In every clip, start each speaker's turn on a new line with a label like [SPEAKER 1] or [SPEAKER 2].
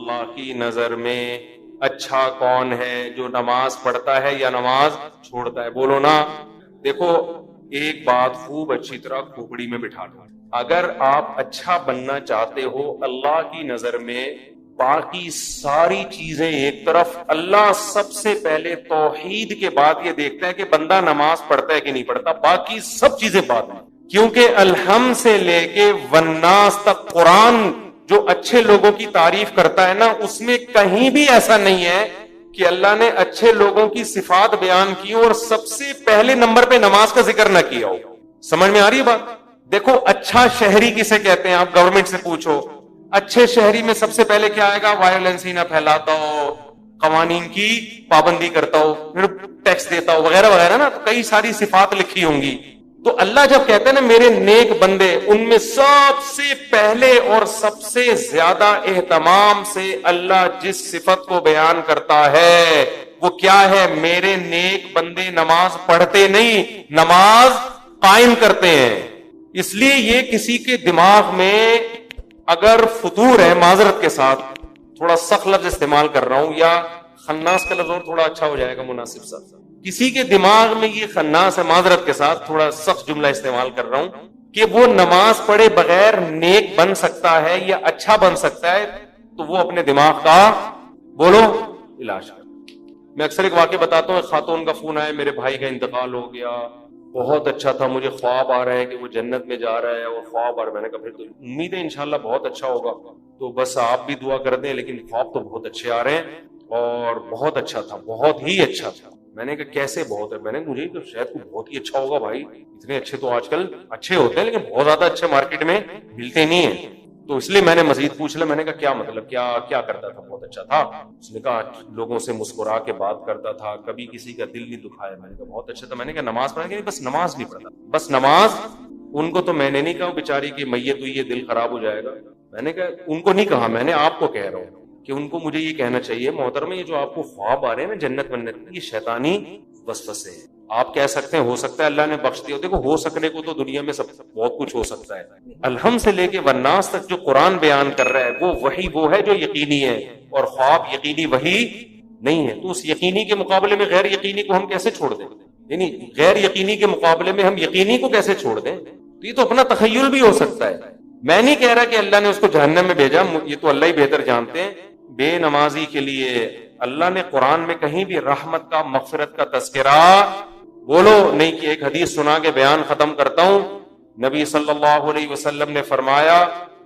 [SPEAKER 1] اللہ کی نظر میں اچھا کون ہے؟ جو نماز پڑھتا ہے یا نماز چھوڑتا ہے؟ بولو نا. دیکھو ایک بات خوب اچھی طرح کھوپڑی میں بٹھا دو. اگر آپ اچھا بننا چاہتے ہو اللہ کی نظر میں، باقی ساری چیزیں ایک طرف، اللہ سب سے پہلے توحید کے بعد یہ دیکھتا ہے کہ بندہ نماز پڑھتا ہے کہ نہیں پڑھتا، باقی سب چیزیں بعد میں. کیونکہ الحمد سے لے کے والناس تک قرآن جو اچھے لوگوں کی تعریف کرتا ہے نا، اس میں کہیں بھی ایسا نہیں ہے کہ اللہ نے اچھے لوگوں کی صفات بیان کی اور سب سے پہلے نمبر پہ نماز کا ذکر نہ کیا ہو. سمجھ میں آ رہی ہے بات؟ دیکھو اچھا شہری کسے کہتے ہیں؟ آپ گورنمنٹ سے پوچھو. اچھے شہری میں سب سے پہلے کیا آئے گا؟ وائلنس ہی نہ پھیلاتا ہو، قوانین کی پابندی کرتا ہو، ٹیکس دیتا ہو، وغیرہ وغیرہ نا. تو کئی ساری صفات لکھی ہوں گی. تو اللہ جب کہتے ہیں نا میرے نیک بندے، ان میں سب سے پہلے اور سب سے زیادہ اہتمام سے اللہ جس صفت کو بیان کرتا ہے وہ کیا ہے؟ میرے نیک بندے نماز پڑھتے نہیں، نماز قائم کرتے ہیں. اس لیے یہ کسی کے دماغ میں اگر فطور ہے، معذرت کے ساتھ تھوڑا سخت لفظ استعمال کر رہا ہوں، یا خناس کا لفظ اور تھوڑا اچھا ہو جائے گا مناسب سا، کسی کے دماغ میں یہ خناس ہے، معذرت کے ساتھ تھوڑا سخت جملہ استعمال کر رہا ہوں، کہ وہ نماز پڑھے بغیر نیک بن سکتا ہے یا اچھا بن سکتا ہے، تو وہ اپنے دماغ کا بولو علاج کر. میں اکثر ایک واقعہ بتاتا ہوں. ایک خاتون کا فون آیا، میرے بھائی کا انتقال ہو گیا، بہت اچھا تھا، مجھے خواب آ رہا ہے کہ وہ جنت میں جا رہا ہے، اور خواب آ رہا ہے. میں نے کہا پھر تو امید ہے انشاءاللہ بہت اچھا ہوگا، تو بس آپ بھی دعا کر دیں، لیکن خواب تو بہت اچھے آ رہے ہیں اور بہت اچھا تھا، بہت ہی اچھا تھا. میں نے کہا کیسے بہت ہے؟ میں نے مجھے تو شاید کو بہت ہی اچھا ہوگا بھائی، اتنے اچھے تو آج کل اچھے ہوتے ہیں لیکن بہت زیادہ اچھے مارکیٹ میں ملتے نہیں ہیں. تو اس لیے میں نے مزید پوچھ لیا. میں نے کہا کیا مطلب، کیا کرتا تھا؟ بہت اچھا تھا. اس نے کہا لوگوں سے مسکرا کے بات کرتا تھا، کبھی کسی کا دل نہیں دکھایا. میں نے کہا بہت اچھا تھا. میں نے کہا نماز پڑھا کہ بس نماز نہیں پڑھتا؟ بس نماز. ان کو تو میں نے نہیں کہا بیچاری کی میت ہوئی ہے دل خراب ہو جائے گا. میں نے کہا ان کو نہیں کہا، میں نے آپ کو کہہ رہا ہوں کہ ان کو مجھے یہ کہنا چاہیے محترم، یہ جو آپ کو خواب آ رہے ہیں نا جنت بننے کے، یہ شیطانی وسوسے ہیں. آپ کہہ سکتے ہیں ہو سکتا ہے اللہ نے بخش دیا. دیکھو ہو سکنے کو تو دنیا میں سب بہت کچھ ہو سکتا ہے. الحمد سے لے کے والناس تک جو قرآن بیان کر رہا ہے وہ وحی وہ ہے جو یقینی ہے، اور خواب یقینی وحی نہیں ہے. تو اس یقینی کے مقابلے میں غیر یقینی کو ہم کیسے چھوڑ دیں؟ یعنی غیر یقینی کے مقابلے میں ہم یقینی کو کیسے چھوڑ دیں؟ تو یہ تو اپنا تخیل بھی ہو سکتا ہے. میں نہیں کہہ رہا کہ اللہ نے اس کو جہنم میں بھیجا، یہ تو اللہ ہی بہتر جانتے ہیں. بے نمازی کے لیے اللہ نے قرآن میں کہیں بھی رحمت کا، مغفرت کا تذکرہ بولو نہیں کہ. ایک حدیث سنا کے بیان ختم کرتا ہوں. نبی صلی اللہ علیہ وسلم نے فرمایا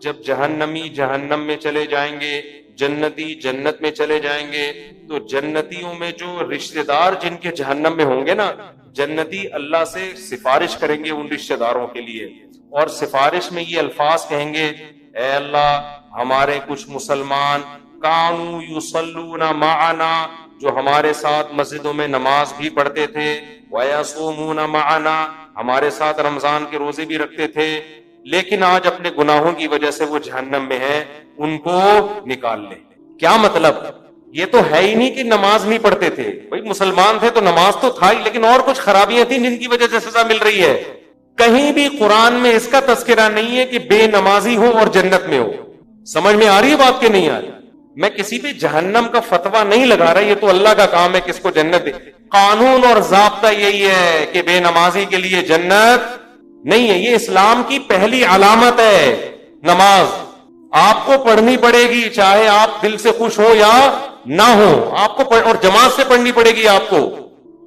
[SPEAKER 1] جب جہنمی جہنم میں چلے جائیں گے، جنتی جنت میں چلے جائیں گے، تو جنتیوں میں جو رشتہ دار جن کے جہنم میں ہوں گے نا، جنتی اللہ سے سفارش کریں گے ان رشتہ داروں کے لیے، اور سفارش میں یہ الفاظ کہیں گے، اے اللہ ہمارے کچھ مسلمان کانوا یصلون معنا، جو ہمارے ساتھ مسجدوں میں نماز بھی پڑھتے تھے، ویصومون معنا، ہمارے ساتھ رمضان کے روزے بھی رکھتے تھے، لیکن آج اپنے گناہوں کی وجہ سے وہ جہنم میں ہیں، ان کو نکال لے. کیا مطلب؟ یہ تو ہے ہی نہیں کہ نماز نہیں پڑھتے تھے، بھائی مسلمان تھے تو نماز تو تھا ہی، لیکن اور کچھ خرابیاں تھیں جن کی وجہ سے سزا مل رہی ہے. کہیں بھی قرآن میں اس کا تذکرہ نہیں ہے کہ بے نمازی ہو اور جنت میں ہو. سمجھ میں آ رہی ہے بات کہ نہیں آ رہی؟ میں کسی پہ جہنم کا فتویٰ نہیں لگا رہا، یہ تو اللہ کا کام ہے کس کو جنت دے. قانون اور ضابطہ یہی ہے کہ بے نمازی کے لیے جنت نہیں ہے. یہ اسلام کی پہلی علامت ہے نماز. آپ کو پڑھنی پڑے گی، چاہے آپ دل سے خوش ہو یا نہ ہو، آپ کو اور جماعت سے پڑھنی پڑے گی آپ کو.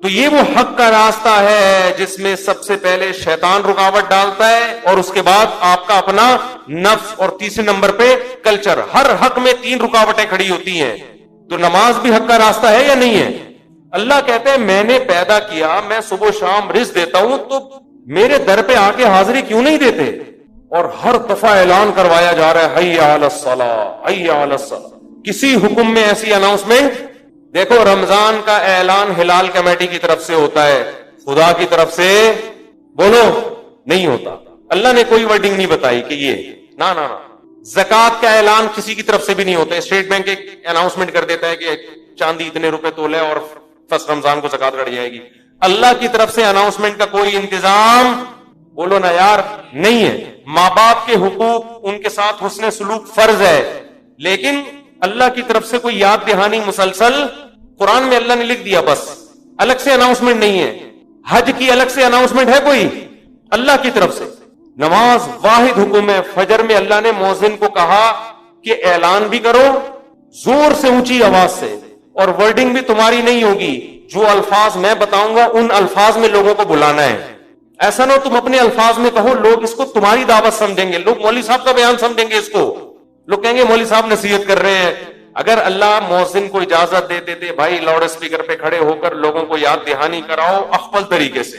[SPEAKER 1] تو یہ وہ حق کا راستہ ہے جس میں سب سے پہلے شیطان رکاوٹ ڈالتا ہے، اور اس کے بعد آپ کا اپنا نفس، اور تیسرے نمبر پہ کلچر. ہر حق میں 3 رکاوٹیں کھڑی ہوتی ہیں. تو نماز بھی حق کا راستہ ہے یا نہیں ہے؟ اللہ کہتے ہیں میں نے پیدا کیا، میں صبح و شام رزق دیتا ہوں، تو میرے در پہ آ کے حاضری کیوں نہیں دیتے؟ اور ہر دفعہ اعلان کروایا جا رہا ہے حی علی الصلاۃ، حی علی الصلاۃ. کسی حکم میں ایسی اناؤنسمنٹ دیکھو. رمضان کا اعلان ہلال کمیٹی کی طرف سے ہوتا ہے، خدا کی طرف سے بولو نہیں ہوتا. اللہ نے کوئی ورڈنگ نہیں بتائی کہ یہ نہ نہ. زکوٰۃ کا اعلان کسی کی طرف سے بھی نہیں ہوتا. اسٹیٹ بینک ایک اناؤنسمنٹ کر دیتا ہے کہ چاندی اتنے روپے تولے اور فرسٹ رمضان کو زکوٰۃ کٹ جائے گی. اللہ کی طرف سے اناؤنسمنٹ کا کوئی انتظام بولو نا یار نہیں ہے. ماں باپ کے حقوق، ان کے ساتھ حسن سلوک فرض ہے، لیکن اللہ کی طرف سے کوئی یاد دہانی مسلسل قرآن میں اللہ نے لکھ دیا، بس الگ سے اناؤنسمنٹ نہیں ہے. حج کی الگ سے اناؤنسمنٹ ہے کوئی؟ اللہ کی طرف سے. نماز واحد حکم ہے. فجر میں اللہ نے مؤذن کو کہا کہ اعلان بھی کرو زور سے، اونچی آواز سے، اور ورڈنگ بھی تمہاری نہیں ہوگی. جو الفاظ میں بتاؤں گا ان الفاظ میں لوگوں کو بلانا ہے. ایسا نہ ہو تم اپنے الفاظ میں کہو، لوگ اس کو تمہاری دعوت سمجھیں گے، لوگ مولوی صاحب کا بیان سمجھیں گے، اس کو لوگ کہیں گے مولوی صاحب نصیحت کر رہے ہیں. اگر اللہ مؤذن کو اجازت دے دیتے بھائی لاؤڈ اسپیکر پہ کھڑے ہو کر لوگوں کو یاد دہانی کراؤ اخفل طریقے سے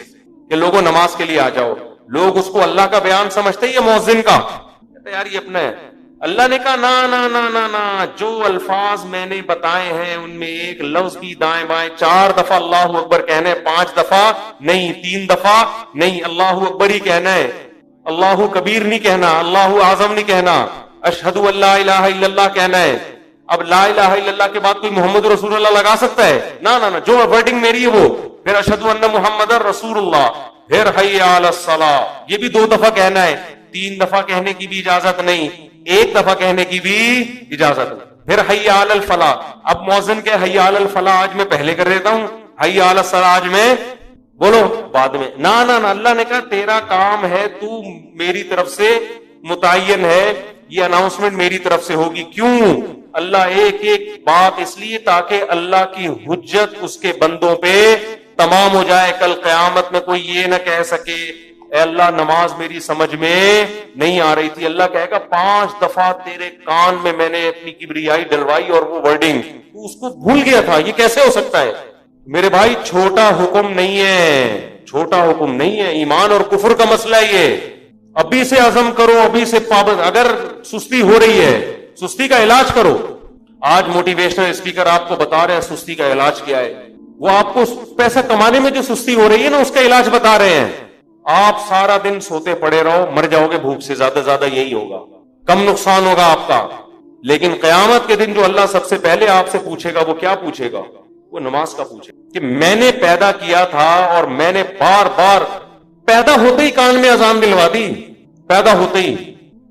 [SPEAKER 1] کہ لوگوں نماز کے لیے آ جاؤ، لوگ اس کو اللہ کا بیان سمجھتے یا مؤذن کا؟ کہتے یار یہ اپنا ہے. اللہ نے کہا نا نا نا نا نا، جو الفاظ میں نے بتائے ہیں ان میں ایک لفظ بھی دائیں بائیں 4 دفعہ اللہ اکبر کہنا ہے، 5 دفعہ نہیں، 3 دفعہ نہیں، اللہ اکبر ہی کہنا ہے. اللہ کبیر نہیں کہنا، اللہ اعظم نہیں کہنا، اشہد ان لا الہ الا اللہ کہنا ہے. اب لا الہ الا اللہ کے بعد کوئی محمد رسول اللہ لگا سکتا ہے؟ نا نا نا، جو ورڈنگ میری ہے وہ، پھر اشہد ان محمد رسول اللہ، پھر حی علی الصلاۃ، یہ بھی 2 دفعہ کہنا ہے. 3 دفعہ کہنے کی بھی اجازت نہیں، 1 دفعہ کہنے کی بھی اجازت نہیں. پھر حی علی الفلاح. اب مؤذن کہ حی علی الفلاح آج میں پہلے کر دیتا ہوں، حی علی الصلاۃ آج میں بولو بعد میں. نا نا نا، اللہ نے کہا تیرا کام ہے، تو میری طرف سے متعین ہے، یہ اناؤنسمنٹ میری طرف سے ہوگی. کیوں؟ اللہ ایک ایک بات اس لیے تاکہ اللہ کی حجت اس کے بندوں پہ تمام ہو جائے. کل قیامت میں کوئی یہ نہ کہہ سکے اے اللہ نماز میری سمجھ میں نہیں آ رہی تھی. اللہ کہے گا 5 دفعہ تیرے کان میں نے اپنی کبریائی ڈلوائی اور وہ ورڈنگ تو اس کو بھول گیا تھا. یہ کیسے ہو سکتا ہے؟ میرے بھائی چھوٹا حکم نہیں ہے، چھوٹا حکم نہیں ہے، ایمان اور کفر کا مسئلہ ہے یہ. ابھی سے عزم کرو، ابھی سے پابند. اگر سستی ہو رہی ہے سستی کا علاج کرو. آج موٹیویشنل اسپیکر آپ کو بتا رہے ہیں سستی کا علاج کیا ہے. وہ آپ کو پیسہ کمانے میں جو سستی ہو رہی ہے نا اس کا علاج بتا رہے ہیں. آپ سارا دن سوتے پڑے رہو، مر جاؤ گے بھوک سے، زیادہ زیادہ یہی ہوگا، کم نقصان ہوگا آپ کا. لیکن قیامت کے دن جو اللہ سب سے پہلے آپ سے پوچھے گا وہ کیا پوچھے گا؟ وہ نماز کا پوچھے گا کہ میں نے پیدا کیا تھا اور میں نے بار بار پیدا ہوتے ہی کان میں اذان دلوا دی، پیدا ہوتے ہی.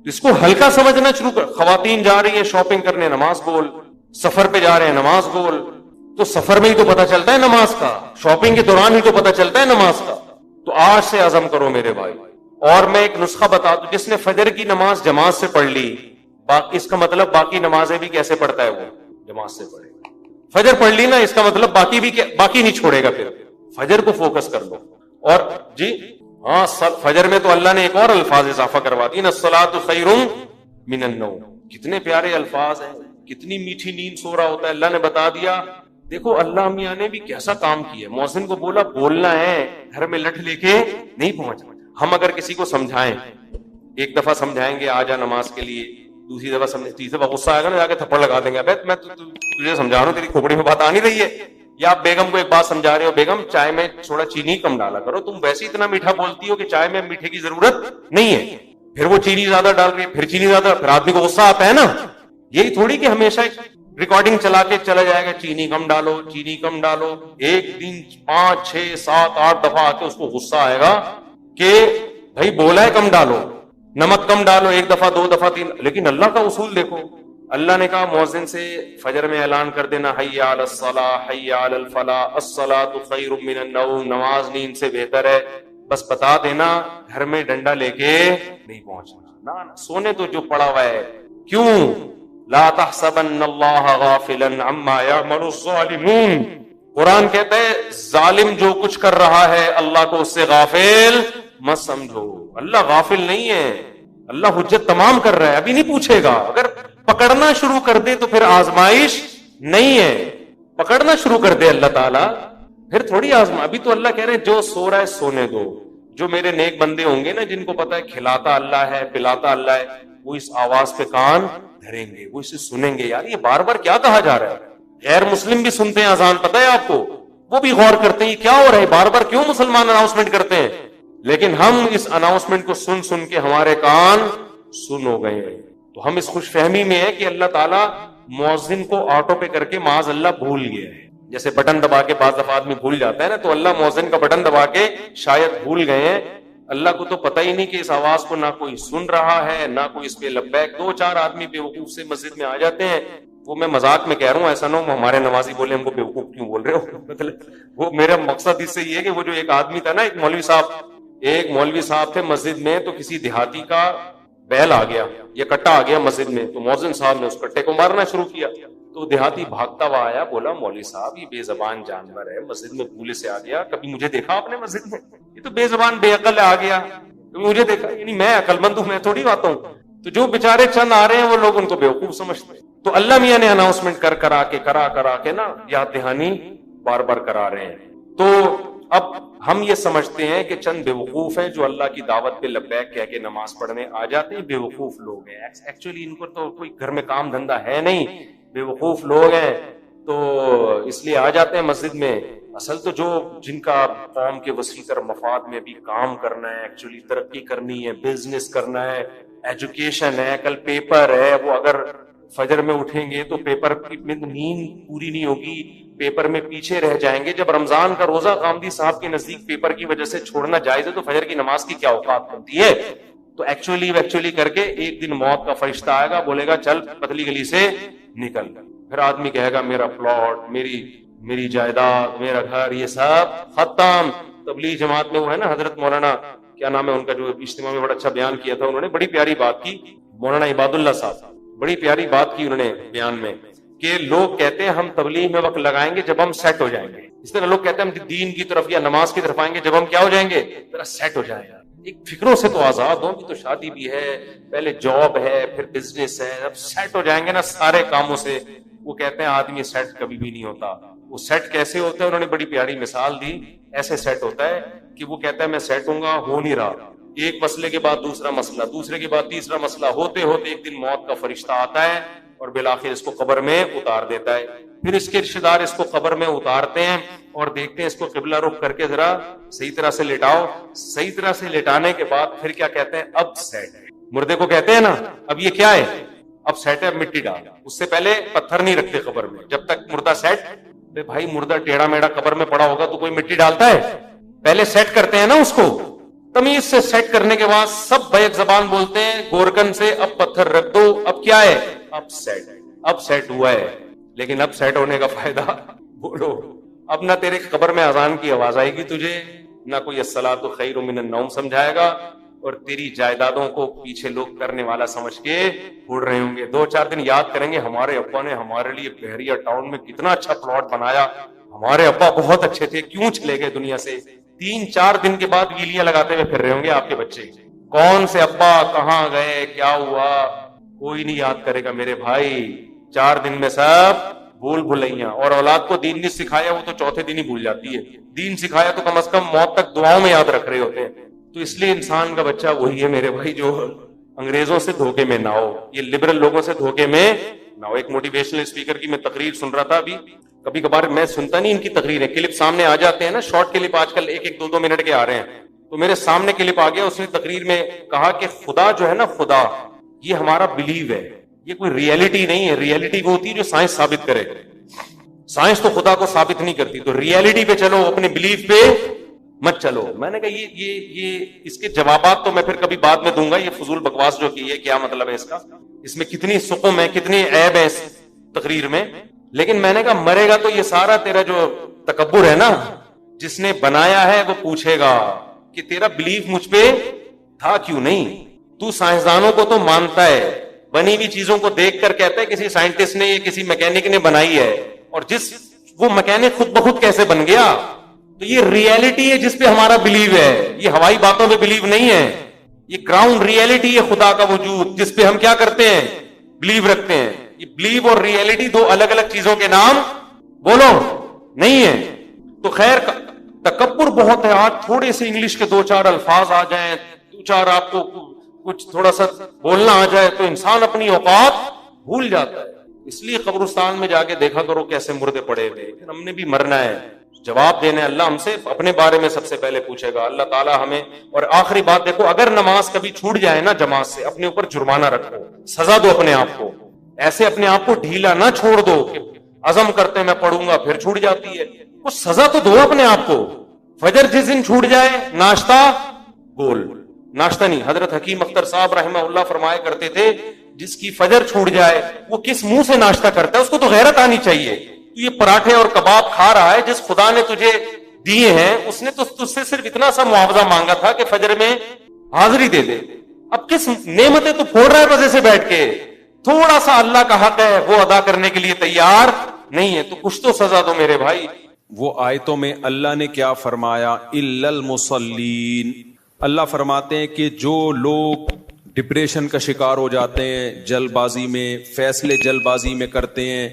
[SPEAKER 1] اس کو ہلکا سمجھنا شروع کر. خواتین جا رہی ہیں شاپنگ کرنے، نماز بول. سفر پہ جا رہے ہیں، نماز بول. تو سفر میں ہی تو پتا چلتا ہے نماز کا، شاپنگ کے دوران ہی تو پتا چلتا ہے نماز کا. تو آج سے عزم کرو میرے بھائی. اور میں ایک نسخہ بتا دوں، جس نے فجر کی نماز جماعت سے پڑھ لی، اس کا مطلب باقی نمازیں بھی کیسے پڑھتا ہے؟ وہ جماعت سے پڑھے. فجر پڑھ لی نا، اس کا مطلب باقی بھی باقی نہیں چھوڑے گا. پھر فجر کو فوکس کر لو. اور جی ہاں، فجر میں تو اللہ نے ایک اور الفاظ اضافہ کروا دی نا، الصلاۃ خیر من النوم. کتنے پیارے الفاظ ہیں، کتنی میٹھی نیند سو رہا ہوتا ہے. اللہ نے بتا دیا. دیکھو اللہ میاں نے بھی کیسا کام کیا. مؤذن کو بولا بولنا ہے، گھر میں لٹھ لے کے نہیں پہنچنا. ہم اگر کسی کو سمجھائیں، ایک دفعہ سمجھائیں گے آ جا نماز کے لیے، دوسری دفعہ تیسری دفعہ غصہ آئے گا نا، جا کے تھپڑ لگا دیں گے. ابے میں تجھے سمجھا رہا ہوں، تیری کھوپڑی میں بات آ نہیں رہی ہے. یا آپ بیگم کو ایک بات سمجھا رہے ہو، بیگم چائے میں تھوڑا چینی کم ڈالا کرو، تم ویسے اتنا میٹھا بولتی ہو کہ چائے میں میٹھے کی ضرورت نہیں ہے. پھر وہ چینی زیادہ ڈال رہی ہے، پھر چینی زیادہ، پھر آدمی کو غصہ آتا ہے نا. یہی تھوڑی کہ ہمیشہ ریکارڈنگ چلا کے چلا جائے گا چینی کم ڈالو، چینی کم ڈالو. ایک دن 5 6 7 8 دفعہ آ کے اس کو غصہ آئے گا کہ بھائی بولا ہے کم ڈالو، نمک کم ڈالو. 1 دفعہ 2 دفعہ 3. لیکن اللہ کا اصول دیکھو. اللہ نے کہا مؤذن سے فجر میں اعلان کر دینا، حی علی الصلاۃ حی علی الفلاح الصلاۃ خیر من النوم. نماز نیند سے بہتر ہے. بس بتا دینا، گھر میں ڈنڈا لے کے نہیں پہنچنا. نہ سونے تو جو پڑا ہوا ہے. کیوں؟ لا تحسبن اللہ غافلا عما یعمل الظالمون. قرآن کہتا ہے ظالم جو کچھ کر رہا ہے اللہ کو اس سے غافل مت سمجھو. اللہ غافل نہیں ہے، اللہ حجت تمام کر رہا ہے. ابھی نہیں پوچھے گا. اگر پکڑنا شروع کر دے تو پھر آزمائش نہیں ہے. پکڑنا شروع کر دے اللہ تعالیٰ پھر تھوڑی ابھی تو اللہ کہہ رہے ہیں جو سو رہا ہے سونے دو. جو میرے نیک بندے ہوں گے نا، جن کو پتا ہے کھلاتا اللہ ہے پلاتا اللہ ہے، وہ اس آواز پہ کان دھریں گے، وہ اسے سنیں گے. یار یہ بار بار کیا کہا جا رہا ہے؟ غیر مسلم بھی سنتے ہیں اذان، پتہ ہے آپ کو، وہ بھی غور کرتے ہیں کیا ہو رہا ہے، بار بار کیوں مسلمان اناؤنسمنٹ کرتے ہیں. لیکن ہم اس اناؤنسمنٹ کو سن سن کے ہمارے کان سن ہو گئے ہیں. تو ہم اس خوش فہمی میں ہے کہ اللہ تعالیٰ مؤذن کو آٹو پہ کر کے معاذ اللہ بھول گیا ہے. جیسے بٹن دبا کے بعض دفعہ آدمی بھول جاتا ہے نا، تو اللہ مؤذن کا بٹن دبا کے شاید بھول گئے ہیں. اللہ کو تو پتہ ہی نہیں کہ اس آواز کو نہ کوئی سن رہا ہے نہ کوئی اس پہ لبیک. 2 4 آدمی بے وقوف سے مسجد میں آ جاتے ہیں، وہ میں مذاق میں کہہ رہا ہوں، ایسا نہ ہو ہمارے نمازی بولے ہم کو بیوقوف کیوں بول رہے ہو، مطلب وہ میرا مقصد اس سے یہ ہے کہ وہ جو ایک آدمی تھا نا، ایک مولوی صاحب تھے مسجد میں، تو کسی دیہاتی کا بیل آ گیا یا کٹا آ گیا مسجد میں، تو مؤذن صاحب نے اس کٹے کو مارنا شروع کیا، تو دیہاتی بھاگتا ہوا آیا، بولا مولوی صاحب یہ بے زبان جانور ہے، مسجد میں بھولے سے آ گیا، کبھی مجھے دیکھا آپ نے مسجد میں؟ یہ تو بے زبان بے عقل آ گیا، کبھی مجھے دیکھا؟ یعنی میں عقل مند ہوں، میں تھوڑی آتا ہوں۔ تو جو بےچارے چند آ رہے ہیں وہ لوگ ان کو بیوقوف سمجھتے ہیں۔ تو اللہ میاں نے اناؤنسمنٹ کرا کے نا یاد دہانی بار بار کرا رہے ہیں۔ تو اب ہم یہ سمجھتے ہیں کہ چند بیوقوف ہیں جو اللہ کی دعوت پہ لبیک کہہ کے نماز پڑھنے آ جاتے ہیں، بیوقوف لوگ ہیں، ایکچولی ان کو تو کوئی گھر میں کام دھندا ہے نہیں، بیوقوف لوگ ہیں، تو اس لیے آ جاتے ہیں مسجد میں۔ اصل تو جن کا قوم کے وسیع تر مفاد میں بھی کام کرنا ہے، ایکچولی ترقی کرنی ہے، بزنس کرنا ہے، ایجوکیشن ہے، کل پیپر ہے، وہ اگر فجر میں اٹھیں گے تو پیپر میں نیند پوری نہیں ہوگی، پیپر میں پیچھے رہ جائیں گے۔ جب رمضان کا روزہ غامدی صاحب کے نزدیک پیپر کی وجہ سے چھوڑنا جائز ہے تو فجر کی نماز کی کیا اوقات بنتی ہے؟ تو ایکچولی کر کے ایک دن موت کا فرشتہ آئے گا، بولے گا چل پتلی گلی سے نکل، پھر آدمی کہے گا میرا پلاٹ، میری جائیداد، میرا گھر، یہ سب ختم۔ تبلیغ جماعت میں وہ ہے نا حضرت مولانا کیا نام ہے ان کا، جو اجتماع میں بڑا اچھا بیان کیا تھا، انہوں نے بڑی پیاری بات کی، مولانا عباد اللہ صاحب، بڑی پیاری بات کی انہوں نے بیان میں، کہ لوگ کہتے ہیں ہم تبلیغ میں وقت لگائیں گے جب ہم سیٹ ہو جائیں گے، اس طرح لوگ کہتے ہیں ہم دین کی طرف یا نماز کی طرف آئیں گے جب ہم کیا ہو جائیں گے، ذرا سیٹ ہو جائیں گے۔ ایک فکروں سے تو آزاد ہوں، کہ تو شادی بھی ہے، پہلے جاب ہے، پھر بزنس ہے، اب سیٹ ہو جائیں گے نا سارے کاموں سے۔ وہ کہتے ہیں آدمی سیٹ کبھی بھی نہیں ہوتا۔ وہ سیٹ کیسے ہوتا ہے؟ انہوں نے بڑی پیاری مثال دی، ایسے سیٹ ہوتا ہے کہ وہ کہتا ہے میں سیٹ ہوں گا، ہو نہیں رہا، ایک مسئلے کے بعد دوسرا مسئلہ، دوسرے کے بعد تیسرا مسئلہ، ہوتے ہوتے ایک دن موت کا فرشتہ آتا ہے اور بالآخر اس کو قبر میں اتار دیتا ہے۔ پھر اس کے رشتے دار اس کو قبر میں اتارتے ہیں اور دیکھتے ہیں اس کو قبلہ رخ کر کے ذرا صحیح طرح سے لٹاؤ، صحیح طرح سے لٹانے کے بعد پھر کیا کہتے ہیں؟ اب سیٹ ہے۔ مردے کو کہتے ہیں نا اب یہ کیا ہے؟ اب سیٹ ہے، اب مٹی ڈال۔ اس سے پہلے پتھر نہیں رکھتے قبر میں جب تک مردہ سیٹ۔ بھائی مردہ ٹیڑھا میڑا قبر میں پڑا ہوگا تو کوئی مٹی ڈالتا ہے؟ پہلے سیٹ کرتے ہیں نا اس کو، تمیز سے سیٹ کرنے کے بعد سب بیک زبان بولتے ہیں گورکن سے اب پتھر رکھ دو، اب کیا ہے؟ اب سیٹ ہوا ہے۔ لیکن اب سیٹ ہونے کا فائدہ بولو، اب نہ تیرے قبر میں اذان کی آواز آئے گی تجھے، نہ کوئی الصلاۃ خیر من النوم سمجھائے گا، اور تیری جائیدادوں کو پیچھے لوگ کرنے والا سمجھ کے اڑ رہے ہوں گے۔ 2-4 دن یاد کریں گے ہمارے ابا نے ہمارے لیے بحریہ ٹاؤن میں کتنا اچھا پلاٹ بنایا، ہمارے ابا بہت اچھے تھے، کیوں چلے گئے دنیا سے؟ 3-4 دن کے بعد ویلیاں لگاتے ہوئے پھر رہے ہوں گے آپ کے بچے، کون سے ابا کہاں گئے کیا ہوا کوئی نہیں یاد کرے گا میرے بھائی۔ 4 دن میں سب بھول بھلائیاں، اور اولاد کو دین نہیں سکھایا وہ تو چوتھے دن ہی بھول جاتی ہے، دین سکھایا تو کم از کم موت تک دعاؤں میں یاد رکھ رہے ہوتے ہیں۔ تو اس لیے انسان کا بچہ وہی ہے میرے بھائی جو انگریزوں سے دھوکے میں نہ ہو، یہ لبرل لوگوں سے دھوکے میں نہ ہو۔ ایک موٹیویشنل اسپیکر کی میں تقریر سن رہا تھا ابھی، کبھی کبھار میں سنتا نہیں ان کی تقریریں، کلپ سامنے آ جاتے ہیں نا، شارٹ کلپ آج کل 1-2 منٹ کے آ رہے ہیں، تو میرے سامنے کلپ آ گیا، اس نے تقریر میں کہا کہ خدا جو ہے نا، خدا یہ ہمارا بلیو ہے، یہ کوئی ریئلٹی نہیں ہے، ریئلٹی وہ ہوتی ہے جو سائنس ثابت کرے، سائنس تو خدا کو ثابت نہیں کرتی، تو ریئلٹی پہ چلو، اپنے بلیف پہ مت چلو۔ میں نے کہا یہ اس کے جوابات تو میں پھر کبھی بعد میں دوں گا، یہ فضول بکواس جو کی ہے کیا مطلب ہے اس کا، اس میں کتنی سقم ہے، کتنی عیب ہے اس تقریر میں۔ لیکن میں نے کہا مرے گا تو یہ سارا تیرا جو تکبر ہے نا، جس نے بنایا ہے وہ پوچھے گا کہ تیرا بلیف مجھ پہ تھا کیوں نہیں؟ تو سائنسدانوں کو تو مانتا ہے، بنی ہوئی چیزوں کو دیکھ کر کہتا ہے کسی سائنٹسٹ نے یا کسی میکینک نے بنائی ہے، اور وہ میکینک خود بخود کیسے بن گیا؟ تو یہ ریئلٹی ہے جس پہ ہمارا بلیو ہے، یہ ہوائی باتوں پہ بلیو نہیں ہے، یہ گراؤنڈ ریئلٹی ہے خدا کا وجود، جس پہ ہم کیا کرتے ہیں؟ بلیو رکھتے ہیں۔ یہ بلیو اور ریئلٹی 2 الگ الگ چیزوں کے نام بولو نہیں ہے۔ تو خیر تکبر بہت ہے، آج تھوڑے سے انگلش کے 2-4 الفاظ آ جائیں، 2-4 آپ کو کچھ تھوڑا سا بولنا آ جائے تو انسان اپنی اوقات بھول جاتا ہے۔ اس لیے قبرستان میں جا کے دیکھا کرو کیسے مردے پڑے ہوئے، ہم نے بھی مرنا ہے، جواب دینے اللہ ہم سے اپنے بارے میں سب سے پہلے پوچھے گا اللہ تعالیٰ ہمیں۔ اور آخری بات دیکھو، اگر نماز کبھی چھوٹ جائے نا جماعت سے، اپنے اوپر جرمانہ رکھو، سزا دو اپنے آپ کو، ایسے اپنے آپ کو ڈھیلا نہ چھوڑ دو کہ عزم کرتے میں پڑھوں گا پھر چھوٹ جاتی ہے، وہ سزا تو دو اپنے آپ کو۔ فجر جس دن چھوٹ جائے ناشتہ گول، ناشتہ نہیں، حضرت حکیم اختر صاحب رحمہ اللہ فرمایا کرتے تھے جس کی فجر چھوٹ جائے وہ کس منہ سے ناشتہ کرتا ہے؟ اس کو تو غیرت آنی چاہیے. تو یہ پراٹھے اور کباب کھا رہا ہے، جس خدا نے تجھے دیے ہیں اس نے تو تجھ سے صرف اتنا سا معاوضہ مانگا تھا کہ فجر میں حاضری دے دے. اب کس نعمتیں تو پھوڑ رہا ہے مزے سے بیٹھ کے. تھوڑا سا اللہ کا حق ہے وہ ادا کرنے کے لیے تیار نہیں ہے، تو کچھ تو سزا دو میرے بھائی.
[SPEAKER 2] وہ آیتوں میں اللہ نے کیا فرمایا؟ الا المصلین. اللہ فرماتے ہیں کہ جو لوگ ڈپریشن کا شکار ہو جاتے ہیں، جلد بازی میں فیصلے جلد بازی میں کرتے ہیں،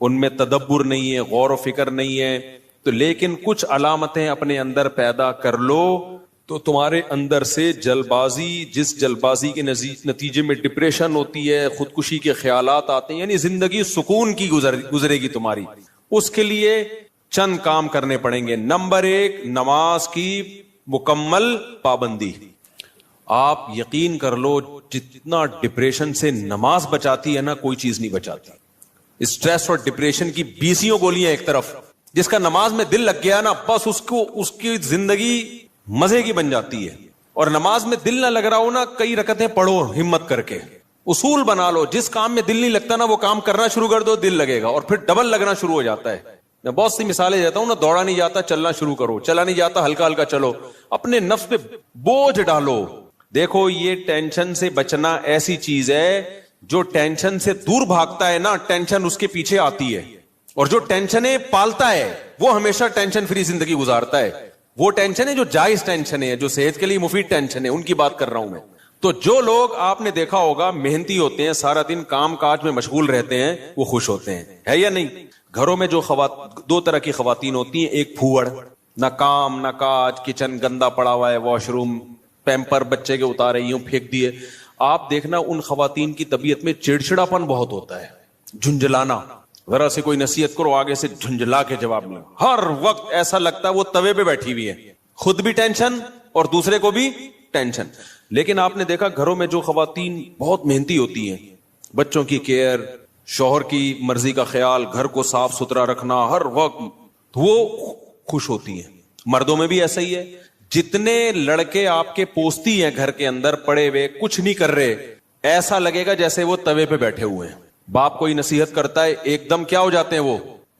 [SPEAKER 2] ان میں تدبر نہیں ہے، غور و فکر نہیں ہے، تو لیکن کچھ علامتیں اپنے اندر پیدا کر لو تو تمہارے اندر سے جلد بازی، جس جلد بازی کے نتیجے میں ڈپریشن ہوتی ہے، خودکشی کے خیالات آتے ہیں، یعنی زندگی سکون کی گزرے گی تمہاری. اس کے لیے چند کام کرنے پڑیں گے. نمبر 1، نماز کی مکمل پابندی. آپ یقین کر لو جتنا ڈپریشن سے نماز بچاتی ہے نا، کوئی چیز نہیں بچاتی. اسٹریس اور ڈپریشن کی 20 گولیاں ایک طرف، جس کا نماز میں دل لگ گیا نا، بس اس کی زندگی مزے کی بن جاتی ہے. اور نماز میں دل نہ لگ رہا ہو نا، کئی رکعتیں پڑھو ہمت کر کے. اصول بنا لو، جس کام میں دل نہیں لگتا نا وہ کام کرنا شروع کر دو، دل لگے گا، اور پھر ڈبل لگنا شروع ہو جاتا ہے. میں بہت سی مثالیں دیتا ہوں نا. دوڑا نہیں جاتا، چلنا شروع کرو. چلا نہیں جاتا، ہلکا ہلکا چلو. اپنے نفس پہ بوجھ ڈالو. دیکھو یہ ٹینشن سے بچنا ایسی چیز ہے، جو ٹینشن سے دور بھاگتا ہے نا، ٹینشن اس کے پیچھے آتی ہے. اور جو ٹینشنیں پالتا ہے وہ ہمیشہ ٹینشن فری زندگی گزارتا ہے. وہ ٹینشن ہے جو جائز ٹینشن ہے، جو صحت کے لیے مفید ٹینشن ہے، ان کی بات کر رہا ہوں میں. تو جو لوگ آپ نے دیکھا ہوگا محنتی ہوتے ہیں، سارا دن کام کاج میں مشغول رہتے ہیں، وہ خوش ہوتے ہیں، ہے یا نہیں؟ گھروں میں جو دو طرح کی خواتین ہوتی ہیں، ایک پھوڑ، نہ کام نہ کاج، کچن گندا پڑا ہوا ہے، واش روم پیمپر بچے کے اتارے یوں پھینک دیے. آپ دیکھنا ان خواتین کی طبیعت میں چڑچڑاپن بہت ہوتا ہے، جھنجھلانا. ذرا سے کوئی نصیحت کرو، آگے سے جھنجھلا کے جواب ملے. ہر وقت ایسا لگتا ہے وہ توے پہ بیٹھی ہوئی ہے، خود بھی ٹینشن اور دوسرے کو بھی ٹینشن. لیکن آپ نے دیکھا گھروں میں جو خواتین بہت محنتی ہوتی ہیں، بچوں کی کیئر، شوہر کی مرضی کا خیال، گھر کو صاف ستھرا رکھنا ہر وقت، وہ خوش ہوتی ہیں. مردوں میں بھی ایسا ہی ہے. جتنے لڑکے آپ کے پوستی ہیں گھر کے اندر پڑے ہوئے، کچھ نہیں کر رہے، ایسا لگے گا جیسے وہ توے پہ بیٹھے ہوئے ہیں. باپ کوئی نصیحت کرتا ہے، ایک دم کیا ہو جاتے ہیں، وہ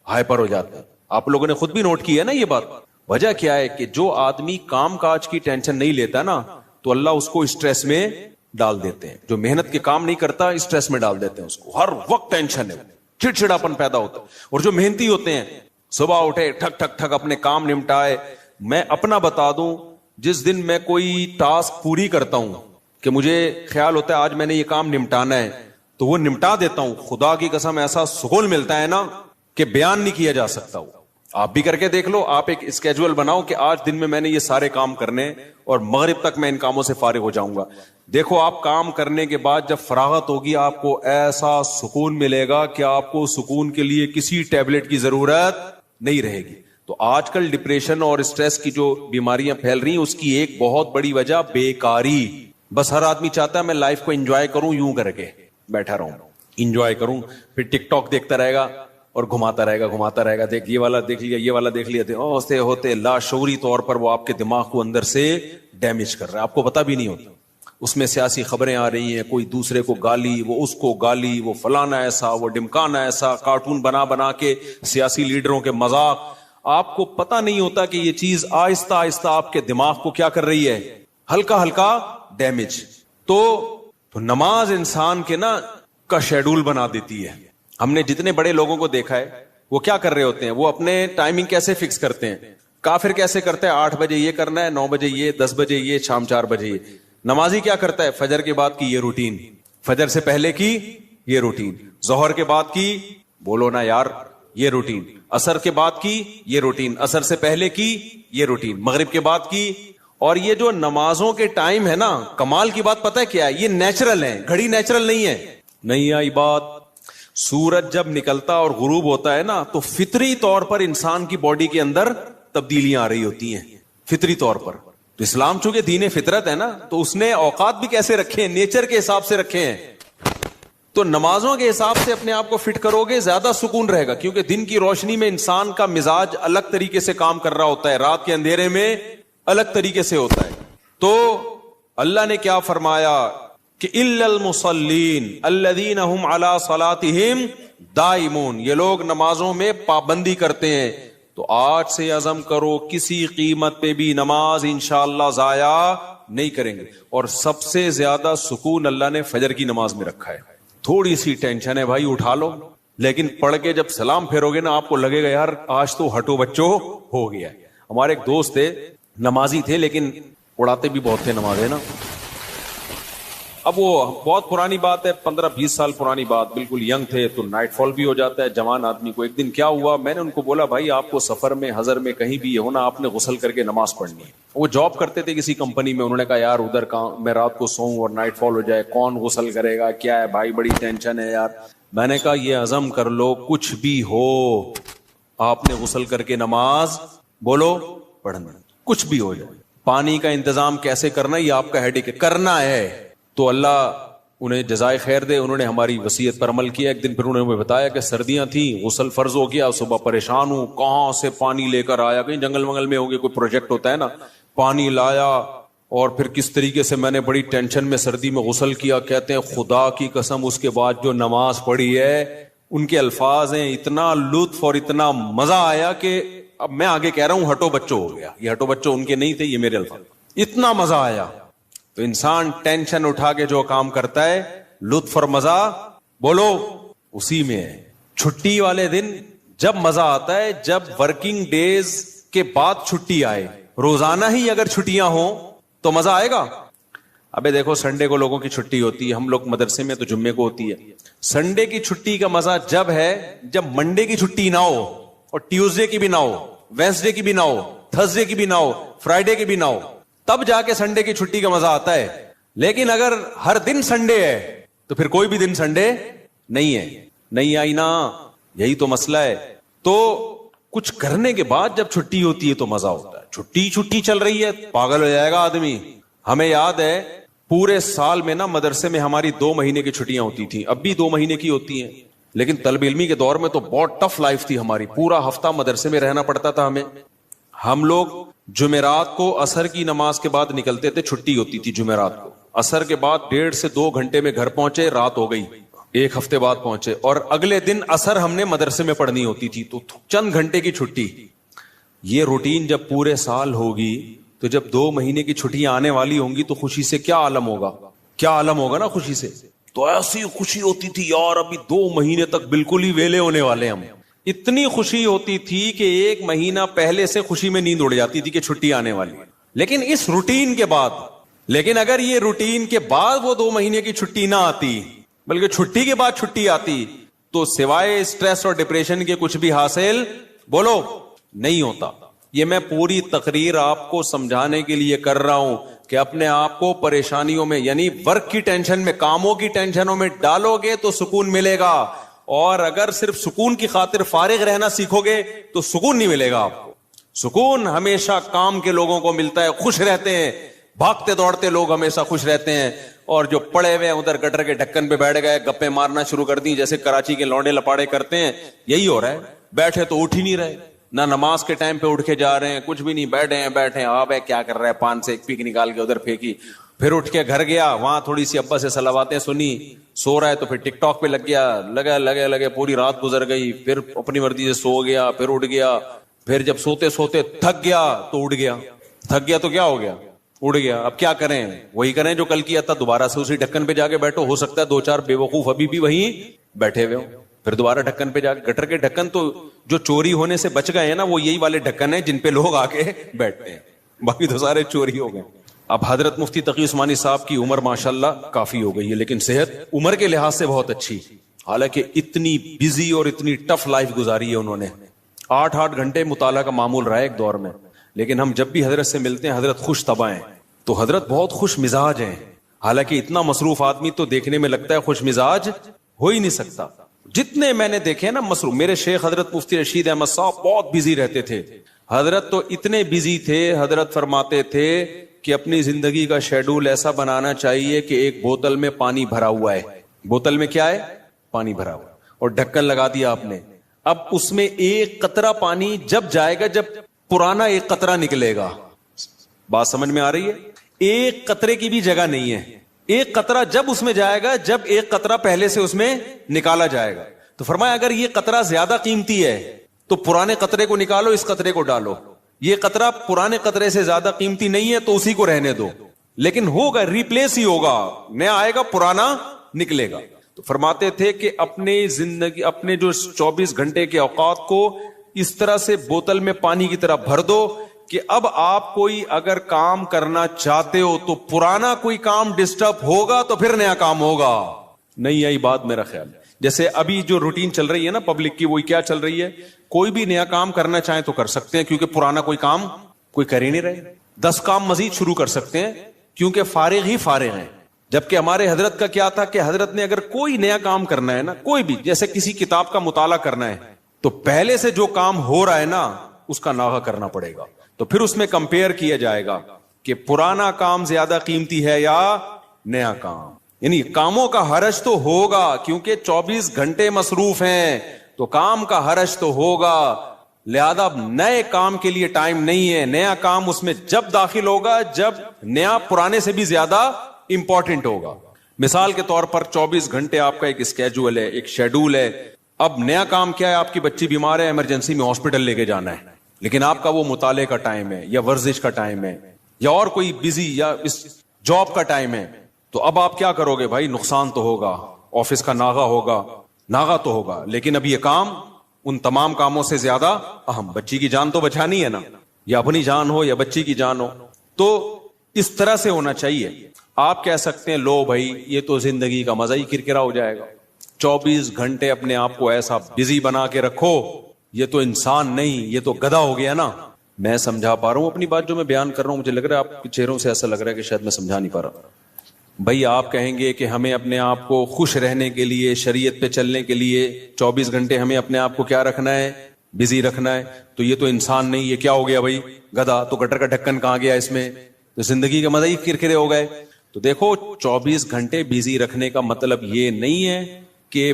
[SPEAKER 2] ہائپر ہو جاتے ہیں. آپ لوگوں نے خود بھی نوٹ کیا ہے نا یہ بات. وجہ کیا ہے کہ جو آدمی کام کاج کی ٹینشن نہیں لیتا نا، تو اللہ اس کو اسٹریس میں ڈال دیتے ہیں. جو محنت کے کام نہیں کرتا، اسٹریس میں ڈال دیتے ہیں اس کو. ہر وقت ٹینشن ہے، چڑچڑاپن پیدا ہوتا ہے. اور جو محنتی ہوتے ہیں، صبح اٹھے ٹھک ٹھک ٹھک اپنے کام نمٹائے. میں اپنا بتا دوں، جس دن میں کوئی ٹاسک پوری کرتا ہوں کہ مجھے خیال ہوتا ہے آج میں نے یہ کام نمٹانا ہے، تو وہ نمٹا دیتا ہوں. خدا کی قسم ایسا سکون ملتا ہے نا کہ بیان نہیں کیا جا سکتا. آپ بھی کر کے دیکھ لو. آپ ایک اسکیجول بناؤ کہ آج دن میں میں نے یہ سارے کام کرنے اور مغرب تک میں ان کاموں سے فارغ ہو جاؤں گا. دیکھو آپ کام کرنے کے بعد جب فراغت ہوگی، آپ کو ایسا سکون ملے گا کہ آپ کو سکون کے لیے کسی ٹیبلٹ کی ضرورت نہیں رہے گی. تو آج کل ڈپریشن اور اسٹریس کی جو بیماریاں پھیل رہی ہیں، اس کی ایک بہت بڑی وجہ بیکاری. بس ہر آدمی چاہتا ہے میں لائف کو انجوائے کروں، یوں کر کے بیٹھا رہوں، انجوائے کروں، پھر ٹک ٹاک دیکھتا رہے گا اور گھماتا رہے گا. دیکھ یہ والا دیکھ لیا، یہ والا دیکھ لیا. ہوتے لاشعوری طور پر وہ آپ کے دماغ کو اندر سے ڈیمیج کر رہا ہے، آپ کو پتا بھی نہیں ہوتا. اس میں سیاسی خبریں آ رہی ہیں، کوئی دوسرے کو گالی، وہ اس کو گالی، وہ فلانا ایسا، وہ ڈمکانا ایسا، کارٹون بنا کے سیاسی لیڈروں کے مذاق. آپ کو پتا نہیں ہوتا کہ یہ چیز آہستہ آہستہ آپ کے دماغ کو کیا کر رہی ہے، ہلکا ہلکا ڈیمیج. تو نماز انسان کے نا کا شیڈول بنا دیتی ہے. ہم نے جتنے بڑے لوگوں کو دیکھا ہے، وہ کیا کر رہے ہوتے ہیں، وہ اپنے ٹائمنگ کیسے فکس کرتے ہیں. کافر کیسے کرتے ہیں، 8 بجے یہ کرنا ہے، 9 بجے یہ، 10 بجے یہ، شام 4 بجے یہ. نمازی کیا کرتا ہے، فجر کے بعد کی یہ روٹین، فجر سے پہلے کی یہ روٹین، ظہر کے بعد کی، بولو نا یار، یہ روٹین، عصر کے بعد کی یہ روٹین، عصر سے پہلے کی یہ روٹین، مغرب کے بعد کی. اور یہ جو نمازوں کے ٹائم ہے نا، کمال کی بات پتہ ہے کیا ہے، یہ نیچرل ہے، گھڑی نیچرل نہیں ہے. نہیں آئی بات. سورج جب نکلتا اور غروب ہوتا ہے نا، تو فطری طور پر انسان کی باڈی کے اندر تبدیلیاں آ رہی ہوتی ہیں، فطری طور پر. تو اسلام چونکہ دین فطرت ہے نا، تو اس نے اوقات بھی کیسے رکھے ہیں، نیچر کے حساب سے رکھے ہیں. تو نمازوں کے حساب سے اپنے آپ کو فٹ کرو گے، زیادہ سکون رہے گا. کیونکہ دن کی روشنی میں انسان کا مزاج الگ طریقے سے کام کر رہا ہوتا ہے، رات کے اندھیرے میں الگ طریقے سے ہوتا ہے. تو اللہ نے کیا فرمایا، کہ الا المصلین الذین هم علی صلاتهم دائمون، یہ لوگ نمازوں میں پابندی کرتے ہیں. تو آج سے عزم کرو کسی قیمت پہ بھی نماز انشاءاللہ ضائع نہیں کریں گے. اور سب سے زیادہ سکون اللہ نے فجر کی نماز میں رکھا ہے. تھوڑی سی ٹینشن ہے بھائی اٹھا لو، لیکن پڑھ کے جب سلام پھیرو گے نا آپ کو لگے گا یار آج تو ہٹو بچو ہو گیا. ہمارے ایک دوست تھے نمازی تھے لیکن اڑاتے بھی بہت تھے نماز ہے نا. اب وہ بہت پرانی بات ہے، 15-20 سال پرانی بات، بالکل ینگ تھے تو نائٹ فال بھی ہو جاتا ہے جوان آدمی کو. ایک دن کیا ہوا، میں نے ان کو بولا بھائی آپ کو سفر میں حضر میں کہیں بھی ہونا آپ نے غسل کر کے نماز پڑھنی ہے. وہ جاب کرتے تھے کسی کمپنی میں، انہوں نے کہا یار ادھر میں رات کو سوؤں اور نائٹ فال ہو جائے کون غسل کرے گا، کیا ہے بھائی بڑی ٹینشن ہے یار. میں نے کہا یہ عزم کر لو کچھ بھی ہو آپ نے غسل کر کے نماز بولو پڑھنا، کچھ بھی ہو جائے. پانی کا انتظام کیسے کرنا یہ آپ کا ہیڈک ہے، کرنا ہے. تو اللہ انہیں جزائے خیر دے، انہوں نے ہماری وصیت پر عمل کیا. ایک دن پھر انہوں نے بتایا کہ سردیاں تھیں غسل فرض ہو گیا، صبح پریشان ہوں کہاں سے پانی لے کر آیا، کہیں جنگل منگل میں ہو گیا کوئی پروجیکٹ ہوتا ہے نا، پانی لایا اور پھر کس طریقے سے میں نے بڑی ٹینشن میں سردی میں غسل کیا. کہتے ہیں خدا کی قسم اس کے بعد جو نماز پڑھی ہے ان کے الفاظ ہیں اتنا لطف اور اتنا مزہ آیا کہ اب میں آگے کہہ رہا ہوں ہٹو بچو ہو گیا. یہ ہٹو بچو ان کے نہیں تھے، یہ میرے الفاظ. اتنا مزہ آیا. تو انسان ٹینشن اٹھا کے جو کام کرتا ہے لطف اور مزہ بولو اسی میں ہے. چھٹی والے دن جب مزہ آتا ہے جب ورکنگ ڈیز کے بعد چھٹی آئے. روزانہ ہی اگر چھٹیاں ہوں تو مزہ آئے گا. ابے دیکھو سنڈے کو لوگوں کی چھٹی ہوتی ہے، ہم لوگ مدرسے میں تو جمعے کو ہوتی ہے. سنڈے کی چھٹی کا مزہ جب ہے جب منڈے کی چھٹی نہ ہو اور ٹیوزڈے کی بھی نہ ہو، وینسڈے کی بھی نہ ہو، تھرسڈے کی بھی نہ ہو، فرائیڈے کی بھی نہ ہو، تب جا کے سنڈے کی چھٹی کا مزہ آتا ہے. لیکن اگر ہر دن سنڈے ہے تو پھر کوئی بھی دن سنڈے نہیں ہے. نہیں آئی نا، یہی تو مسئلہ ہے. تو کچھ کرنے کے بعد جب چھٹی ہوتی ہے تو مزہ ہوتا ہے. چھٹی چل رہی ہے پاگل ہو جائے گا آدمی. ہمیں یاد ہے پورے سال میں نا مدرسے میں ہماری 2 مہینے کی چھٹیاں ہوتی تھیں، اب بھی 2 مہینے کی ہوتی ہیں. لیکن طلب علمی کے دور میں تو بہت ٹف لائف تھی ہماری، پورا ہفتہ مدرسے میں رہنا پڑتا تھا ہمیں. ہم لوگ جمعرات کو عصر کی نماز کے بعد نکلتے تھے، چھٹی ہوتی تھی جمعرات کو. عصر کے بعد 1.5 سے 2 گھنٹے میں گھر پہنچے، رات ہو گئی. 1 ہفتے بعد پہنچے اور اگلے دن عصر ہم نے مدرسے میں پڑھنی ہوتی تھی، تو چند گھنٹے کی چھٹی. یہ روٹین جب پورے سال ہوگی تو جب 2 مہینے کی چھٹیاں آنے والی ہوں گی تو خوشی سے کیا عالم ہوگا، کیا عالم ہوگا نا خوشی سے. تو ایسی خوشی ہوتی تھی یار ابھی 2 مہینے تک بالکل ہی ویلے ہونے والے ہم. اتنی خوشی ہوتی تھی کہ 1 مہینہ پہلے سے خوشی میں نیند اڑ جاتی تھی کہ چھٹی آنے والی. لیکن اس روٹین کے بعد، لیکن اگر یہ روٹین کے بعد وہ 2 مہینے کی چھٹی نہ آتی بلکہ چھٹی کے بعد چھٹی آتی تو سوائے اسٹریس اور ڈپریشن کے کچھ بھی حاصل بولو نہیں ہوتا. یہ میں پوری تقریر آپ کو سمجھانے کے لیے کر رہا ہوں کہ اپنے آپ کو پریشانیوں میں یعنی ورک کی ٹینشن میں، کاموں کی ٹینشنوں میں ڈالو گے تو سکون ملے گا. اور اگر صرف سکون کی خاطر فارغ رہنا سیکھو گے تو سکون نہیں ملے گا آپ کو. سکون ہمیشہ کام کے لوگوں کو ملتا ہے، خوش رہتے ہیں. بھاگتے دوڑتے لوگ ہمیشہ خوش رہتے ہیں، اور جو پڑے ہوئے ادھر گٹر کے ڈھکن پہ بیٹھ گئے گپے مارنا شروع کر دی جیسے کراچی کے لونڈے لپاڑے کرتے ہیں، یہی ہو رہا ہے. بیٹھے تو اٹھ ہی نہیں رہے، نہ نماز کے ٹائم پہ اٹھ کے جا رہے ہیں، کچھ بھی نہیں، بیٹھے آپ کیا کر رہے ہیں، پان سے ایک پیک نکال کے ادھر پھینکی، پھر اٹھ کے گھر گیا، وہاں تھوڑی سی ابا سے صلواتیں سنی، سو رہا ہے تو پھر ٹک ٹاک پہ لگ گیا، لگے پوری رات گزر گئی، پھر اپنی مرضی سے سو گیا، پھر اٹھ گیا، پھر جب سوتے سوتے تھک گیا تو اٹھ گیا، تھک گیا تو کیا ہو گیا، اڑ گیا. اب کیا کریں، وہی کریں جو کل کیا تھا، دوبارہ سے اسی ڈھکن پہ جا کے بیٹھو. ہو سکتا ہے 2-4 بے وقوف ابھی بھی وہیں بیٹھے ہوئے ہو، پھر دوبارہ ڈھکن پہ جا کے. گٹر کے ڈھکن تو جو چوری ہونے سے بچ گئے ہیں نا وہ یہی والے ڈھکن ہیں جن پہ لوگ آ کے بیٹھتے ہیں، باقی تو سارے چوری ہو گئے. اب حضرت مفتی تقی عثمانی صاحب کی عمر ماشاءاللہ کافی ہو گئی ہے، لیکن صحت عمر کے لحاظ سے بہت اچھی، حالانکہ اتنی بزی اور اتنی ٹف لائف گزاری ہے انہوں نے. 8 گھنٹے مطالعہ کا معمول رہا ہے ایک دور میں. لیکن ہم جب بھی حضرت سے ملتے ہیں حضرت خوش طبع ہیں، تو حضرت بہت خوش مزاج ہیں. حالانکہ اتنا مصروف آدمی تو دیکھنے میں لگتا ہے خوش مزاج ہو ہی نہیں سکتا. جتنے میں نے دیکھے نا مصروف، میرے شیخ حضرت مفتی رشید احمد صاحب بہت بزی رہتے تھے. حضرت تو اتنے بزی تھے، حضرت فرماتے تھے کہ اپنی زندگی کا شیڈول ایسا بنانا چاہیے کہ ایک بوتل میں پانی بھرا ہوا ہے، بوتل میں کیا ہے، پانی بھرا ہوا، اور ڈھکن لگا دیا آپ نے. اب اس میں ایک قطرہ پانی جب جائے گا جب پرانا ایک قطرہ نکلے گا. بات سمجھ میں آ رہی ہے؟ ایک قطرے کی بھی جگہ نہیں ہے، ایک قطرہ جب اس میں جائے گا جب ایک قطرہ پہلے سے اس میں نکالا جائے گا. تو فرمایا اگر یہ قطرہ زیادہ قیمتی ہے تو پرانے قطرے کو نکالو, اس قطرے کو ڈالو. یہ قطرہ پرانے قطرے سے زیادہ قیمتی نہیں ہے تو اسی کو رہنے دو, لیکن ہوگا ریپلیس ہی ہوگا, نیا آئے گا پرانا نکلے گا. تو فرماتے تھے کہ اپنی زندگی, اپنے جو 24 گھنٹے کے اوقات کو اس طرح سے بوتل میں پانی کی طرح بھر دو کہ اب آپ کوئی اگر کام کرنا چاہتے ہو تو پرانا کوئی کام ڈسٹرب ہوگا تو پھر نیا کام ہوگا. نہیں آئی بات میرا خیال. جیسے ابھی جو روٹین چل رہی ہے نا پبلک کی, وہی کیا چل رہی ہے, کوئی بھی نیا کام کرنا چاہیں تو کر سکتے ہیں کیونکہ پرانا کوئی کام کوئی کر ہی نہیں رہے. 10 کام مزید شروع کر سکتے ہیں کیونکہ فارغ ہی فارغ ہیں. جبکہ ہمارے حضرت کا کیا تھا کہ حضرت نے اگر کوئی نیا کام کرنا ہے نا, کوئی بھی, جیسے کسی کتاب کا مطالعہ کرنا ہے تو پہلے سے جو کام ہو رہا ہے نا اس کا ناغہ کرنا پڑے گا. تو پھر اس میں کمپیئر کیا جائے گا کہ پرانا کام زیادہ قیمتی ہے یا نیا کام. یعنی کاموں کا حرج تو ہوگا کیونکہ 24 گھنٹے مصروف ہیں تو کام کا حرج تو ہوگا, لہذا نئے کام کے لیے ٹائم نہیں ہے. نیا کام اس میں جب داخل ہوگا جب نیا پرانے سے بھی زیادہ امپورٹنٹ ہوگا. مثال کے طور پر 24 گھنٹے آپ کا ایک اسکیجول ہے, ایک شیڈول ہے. اب نیا کام کیا ہے, آپ کی بچی بیمار ہے, ایمرجنسی میں ہاسپٹل لے کے جانا ہے, لیکن آپ کا وہ مطالعے کا ٹائم ہے یا ورزش کا ٹائم ہے یا اور کوئی بزی یا اس جاب کا ٹائم ہے. تو اب آپ کیا کرو گے بھائی, نقصان تو ہوگا, آفس کا ناغہ ہوگا, ناغہ تو ہوگا, لیکن اب یہ کام ان تمام کاموں سے زیادہ اہم. بچی کی جان تو بچانی ہے نا, یا اپنی جان ہو یا بچی کی جان ہو. تو اس طرح سے ہونا چاہیے. آپ کہہ سکتے ہیں لو بھائی یہ تو زندگی کا مزہ ہی کرکرا ہو جائے گا, 24 گھنٹے اپنے آپ کو ایسا بزی بنا کے رکھو, یہ تو انسان نہیں, یہ تو گدھا ہو گیا نا. میں سمجھا پا رہا ہوں اپنی بات جو میں بیان کر رہا ہوں, مجھے لگ رہا ہے آپ کے چہروں سے ایسا لگ رہا ہے کہ شاید میں سمجھا نہیں پا رہا. بھائی آپ کہیں گے کہ ہمیں اپنے آپ کو خوش رہنے کے لیے, شریعت پہ چلنے کے لیے 24 گھنٹے ہمیں اپنے آپ کو کیا رکھنا ہے, بزی رکھنا ہے. تو یہ تو انسان نہیں, یہ کیا ہو گیا بھائی, گدھا. تو گٹر کا ڈھکن کہاں گیا اس میں, تو زندگی کا مزہ ہی کرکرے ہو گئے. تو دیکھو 24 گھنٹے بزی رکھنے کا مطلب یہ نہیں ہے کہ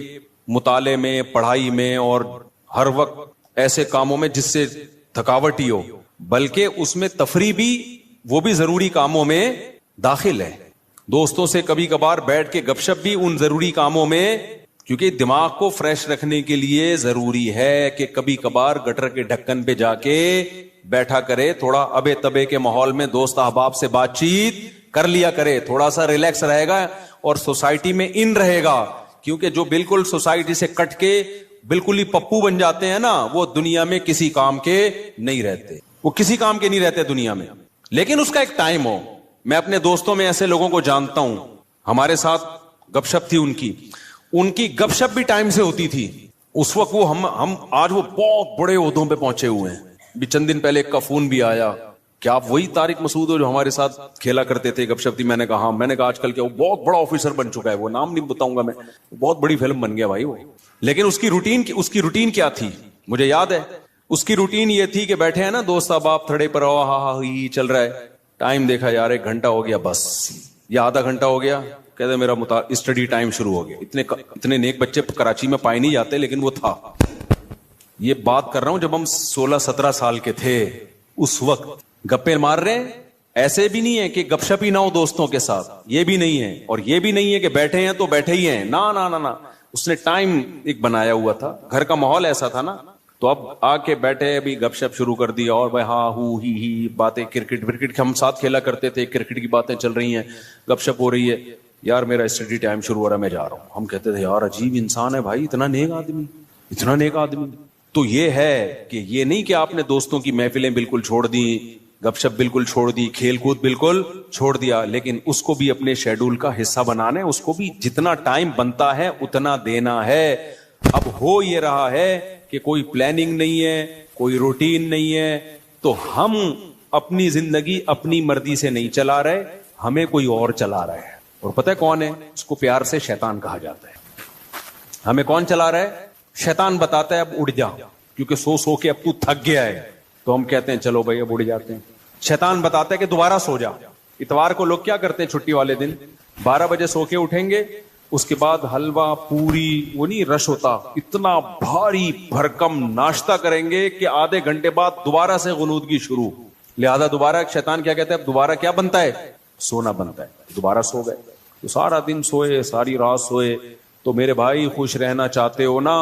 [SPEAKER 2] مطالعے میں, پڑھائی میں اور ہر وقت ایسے کاموں میں جس سے تھکاوٹ ہی ہو, بلکہ اس میں تفریح بھی, وہ بھی ضروری کاموں میں داخل ہے. دوستوں سے کبھی کبھار بیٹھ کے گپ شپ بھی ان ضروری کاموں میں, کیونکہ دماغ کو فریش رکھنے کے لیے ضروری ہے کہ کبھی کبھار گٹر کے ڈھکن پہ جا کے بیٹھا کرے, تھوڑا ابے تبے کے ماحول میں دوست احباب سے بات چیت کر لیا کرے, تھوڑا سا ریلیکس رہے گا اور سوسائٹی میں ان رہے گا. کیونکہ جو بالکل سوسائٹی سے کٹ کے بالکل ہی پپو بن جاتے ہیں نا, وہ دنیا میں کسی کام کے نہیں رہتے, وہ کسی کام کے نہیں رہتے دنیا میں. لیکن اس کا ایک ٹائم ہو. میں اپنے دوستوں میں ایسے لوگوں کو جانتا ہوں, ہمارے ساتھ گپ شپ تھی ان کی گپ شپ بھی ٹائم سے ہوتی تھی. اس وقت وہ ہم آج وہ بہت بڑے عہدوں پہ پہنچے ہوئے ہیں. بھی چند دن پہلے ایک کا فون بھی آیا, کیا آپ وہی طارق مسعود ہو جو ہمارے ساتھ کھیلا کرتے تھے, گپ شپ تھی. میں نے کہا ہاں. میں نے کہا آج کل کیا وہ بہت بڑا آفیسر بن چکا ہے, وہ نام نہیں بتاؤں گا میں, بہت بڑی فلم بن گیا بھائی وہ. لیکن اس کی روٹین کیا تھی مجھے یاد ہے. اس کی روٹین یہ تھی کہ بیٹھے ہیں نا دوست احباب تھڑے پر, ہاں چل رہا ہے, ٹائم دیکھا یار 1 گھنٹہ ہو گیا بس, یا آدھا گھنٹہ ہو گیا, کہتے میرا اسٹڈی ٹائم شروع ہو گیا. اتنے نیک بچے کراچی میں پائے نہیں جاتے, لیکن وہ تھا. یہ بات کر رہا ہوں جب ہم 16-17 سال کے تھے, اس وقت گپے مار رہے ہیں. ایسے بھی نہیں ہے کہ گپ شپ ہی نہ ہو دوستوں کے ساتھ, یہ بھی نہیں ہے. اور یہ بھی نہیں ہے کہ بیٹھے ہیں تو بیٹھے ہی ہیں, نہ. اس نے ٹائم ایک بنایا ہوا تھا, گھر کا ماحول ایسا تھا نا. تو اب آ کے بیٹھے, ابھی گپ شپ شروع کر دی, اور بھائی ہاں ہی باتیں, کرکٹ ہم ساتھ کھیلا کرتے تھے, کرکٹ کی باتیں چل رہی ہیں, گپ شپ ہو رہی ہے. یار میرا اسٹڈی ٹائم شروع ہو رہا ہے, میں جا رہا ہوں. ہم کہتے تھے یار عجیب انسان ہے بھائی, اتنا نیک آدمی. تو یہ ہے کہ یہ نہیں کہ آپ نے دوستوں کی محفلیں بالکل چھوڑ دی, گپ شپ بالکل چھوڑ دی, کھیل کود بالکل چھوڑ دیا, لیکن اس کو بھی اپنے شیڈول کا حصہ بنانا ہے. اس کو بھی جتنا ٹائم بنتا ہے اتنا دینا ہے. اب ہو یہ رہا ہے کہ کوئی پلاننگ نہیں ہے, کوئی روٹین نہیں ہے, تو ہم اپنی زندگی اپنی مرضی سے نہیں چلا رہے, ہمیں کوئی اور چلا رہا ہے. اور پتہ ہے کون ہے؟ اس کو پیار سے شیطان کہا جاتا ہے. ہمیں کون چلا رہا ہے؟ شیطان بتاتا ہے اب اڑ جا, کیونکہ سو کے اب تو تھک گیا ہے. تو ہم کہتے ہیں چلو بھائی اب اڑ جاتے ہیں. شیطان بتاتا ہے کہ دوبارہ سو جا. اتوار کو لوگ کیا کرتے ہیں چھٹی والے دن, 12 بجے سو کے اٹھیں گے, اس کے بعد حلوہ پوری, وہ نہیں رش ہوتا, اتنا بھاری بھرکم ناشتہ کریں گے کہ آدھے گھنٹے بعد دوبارہ سے غنودگی شروع. لہذا دوبارہ شیطان کیا کہتا ہے, اب دوبارہ کیا بنتا ہے؟ سونا بنتا ہے. دوبارہ سو گئے. تو سارا دن سوئے, ساری رات سوئے. تو میرے بھائی خوش رہنا چاہتے ہو نا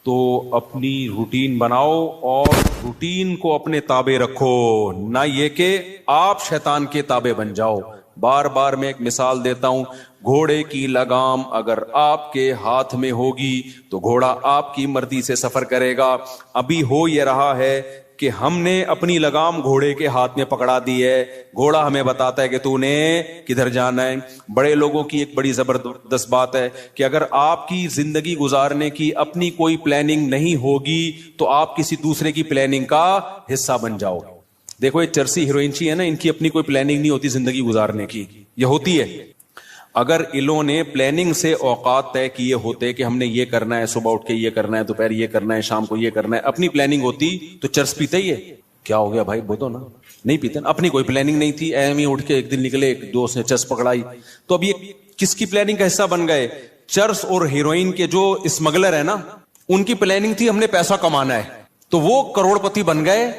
[SPEAKER 2] تو اپنی روٹین بناؤ اور روٹین کو اپنے تابع رکھو, نہ یہ کہ آپ شیطان کے تابع بن جاؤ. بار بار میں ایک مثال دیتا ہوں, گھوڑے کی لگام اگر آپ کے ہاتھ میں ہوگی تو گھوڑا آپ کی مرضی سے سفر کرے گا. ابھی ہو یہ رہا ہے کہ ہم نے اپنی لگام گھوڑے کے ہاتھ میں پکڑا دی ہے, گھوڑا ہمیں بتاتا ہے کہ تو نے کدھر جانا ہے. بڑے لوگوں کی ایک بڑی زبردست بات ہے کہ اگر آپ کی زندگی گزارنے کی اپنی کوئی پلاننگ نہیں ہوگی تو آپ کسی دوسرے کی پلاننگ کا حصہ بن جاؤ. دیکھو یہ چرسی ہیروئنچی ہے نا, ان کی اپنی کوئی پلاننگ نہیں ہوتی زندگی گزارنے کی, یہ ہوتی ہے. اگر انہوں نے پلاننگ سے اوقات طے کیے ہوتے کہ ہم نے یہ کرنا ہے, صبح اٹھ کے یہ کرنا ہے, دوپہر یہ کرنا ہے, شام کو یہ کرنا ہے, اپنی پلاننگ ہوتی تو چرس پیتے ہی ہے. کیا ہو گیا بھائی, بولو نا, نہیں پیتے. اپنی کوئی پلاننگ نہیں تھی, ایم ہی اٹھ کے ایک دن نکلے, ایک دوست نے چرس پکڑائی. تو اب یہ کس کی پلاننگ کا حصہ بن گئے؟ چرس اور ہیروئن کے جو اسمگلر ہے نا, ان کی پلاننگ تھی ہم نے پیسہ کمانا ہے, تو وہ کروڑ پتی بن گئے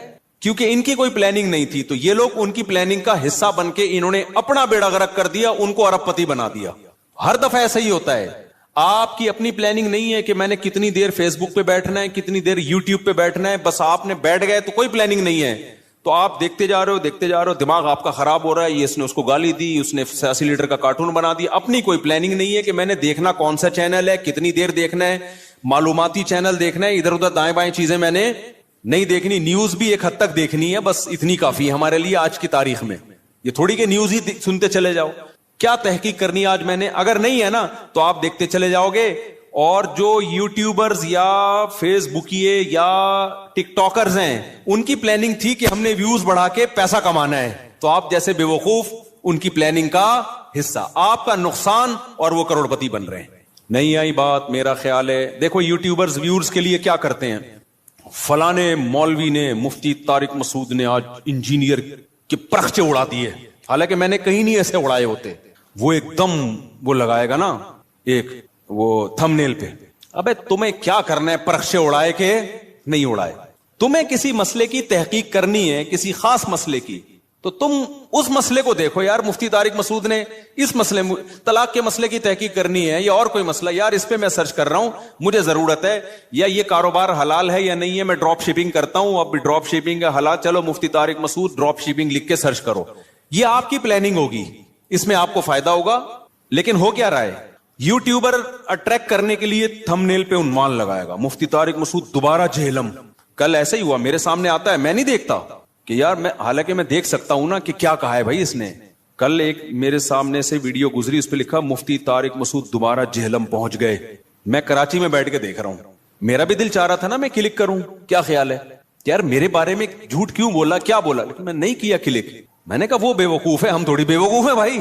[SPEAKER 2] کیونکہ ان کی کوئی پلاننگ نہیں تھی. تو یہ لوگ ان کی پلاننگ کا حصہ بن کے انہوں نے اپنا بیڑا غرق کر دیا, ان کو ارب پتی بنا دیا. ہر دفعہ ایسا ہی ہوتا ہے. آپ کی اپنی پلاننگ نہیں ہے کہ میں نے کتنی دیر فیس بک پہ بیٹھنا ہے, کتنی دیر یوٹیوب پہ بیٹھنا ہے, بس آپ نے بیٹھ گئے تو کوئی پلاننگ نہیں ہے. تو آپ دیکھتے جا رہے ہو, دماغ آپ کا خراب ہو رہا ہے. یہ اس نے اس کو گالی دی, اس نے 80 لیٹر کا کارٹون بنا دیا. اپنی کوئی پلاننگ نہیں ہے کہ میں نے دیکھنا کون سا چینل ہے, کتنی دیر دیکھنا ہے, معلوماتی چینل دیکھنا ہے, ادھر ادھر دائیں بائیں چیزیں میں نے نہیں دیکھنی. نیوز بھی ایک حد تک دیکھنی ہے, بس اتنی کافی ہے ہمارے لیے آج کی تاریخ میں. یہ تھوڑی کہ نیوز ہی سنتے چلے جاؤ. کیا تحقیق کرنی آج میں نے؟ اگر نہیں ہے نا تو آپ دیکھتے چلے جاؤ گے. اور جو یوٹیوبرز یا فیس بکیے یا ٹک ٹاکرز ہیں, ان کی پلاننگ تھی کہ ہم نے ویوز بڑھا کے پیسہ کمانا ہے, تو آپ جیسے بے وقوف ان کی پلاننگ کا حصہ, آپ کا نقصان, اور وہ کروڑ پتی بن رہے ہیں. نہیں آئی بات, میرا خیال ہے. دیکھو یوٹیوبرز ویورز کے لیے کیا کرتے ہیں, فلانے مولوی نے, مفتی طارق مسعود نے آج انجینئر کے پرخچے اڑا دیے, حالانکہ میں نے کہیں نہیں ایسے اڑائے ہوتے. وہ ایک دم وہ لگائے گا نا ایک وہ تھمبنیل پہ, ابے تمہیں کیا کرنا ہے پرخچے اڑائے کہ نہیں اڑائے؟ تمہیں کسی مسئلے کی تحقیق کرنی ہے, کسی خاص مسئلے کی, تو تم اس مسئلے کو دیکھو. یار مفتی طارق مسعود نے اس مسئلے, طلاق کے مسئلے کی تحقیق کرنی ہے یا اور کوئی مسئلہ, یار اس پہ میں سرچ کر رہا ہوں, مجھے ضرورت ہے, یا یہ کاروبار حلال ہے یا نہیں ہے, میں ڈراپ شپنگ کرتا ہوں, اب ڈراپ شپنگ ہے حلال, چلو مفتی طارق مسعود ڈراپ شپنگ لکھ کے سرچ کرو. یہ آپ کی پلاننگ ہوگی, اس میں آپ کو فائدہ ہوگا. لیکن ہو کیا رہا ہے, یوٹیوبر اٹریکٹ کرنے کے لیے تھمبنیل پہ عنوان لگائے گا, مفتی طارق مسعود دوبارہ جہلم. کل ایسا ہی ہوا, میرے سامنے آتا ہے, میں نہیں دیکھتا کہ یار میں, حالانکہ میں دیکھ سکتا ہوں نا کہ کیا کہا ہے بھائی اس نے. کل ایک میرے سامنے سے ویڈیو گزری, اس پہ لکھا مفتی طارق مسعود دوبارہ جہلم پہنچ گئے. میں کراچی میں بیٹھ کے دیکھ رہا ہوں, میرا بھی دل چاہ رہا تھا نا میں کلک کروں, کیا خیال ہے یار میرے بارے میں جھوٹ کیوں بولا, کیا بولا, لیکن میں نہیں کیا کلک. میں نے کہا وہ بے وقوف ہے, ہم تھوڑی بے وقوف ہیں بھائی,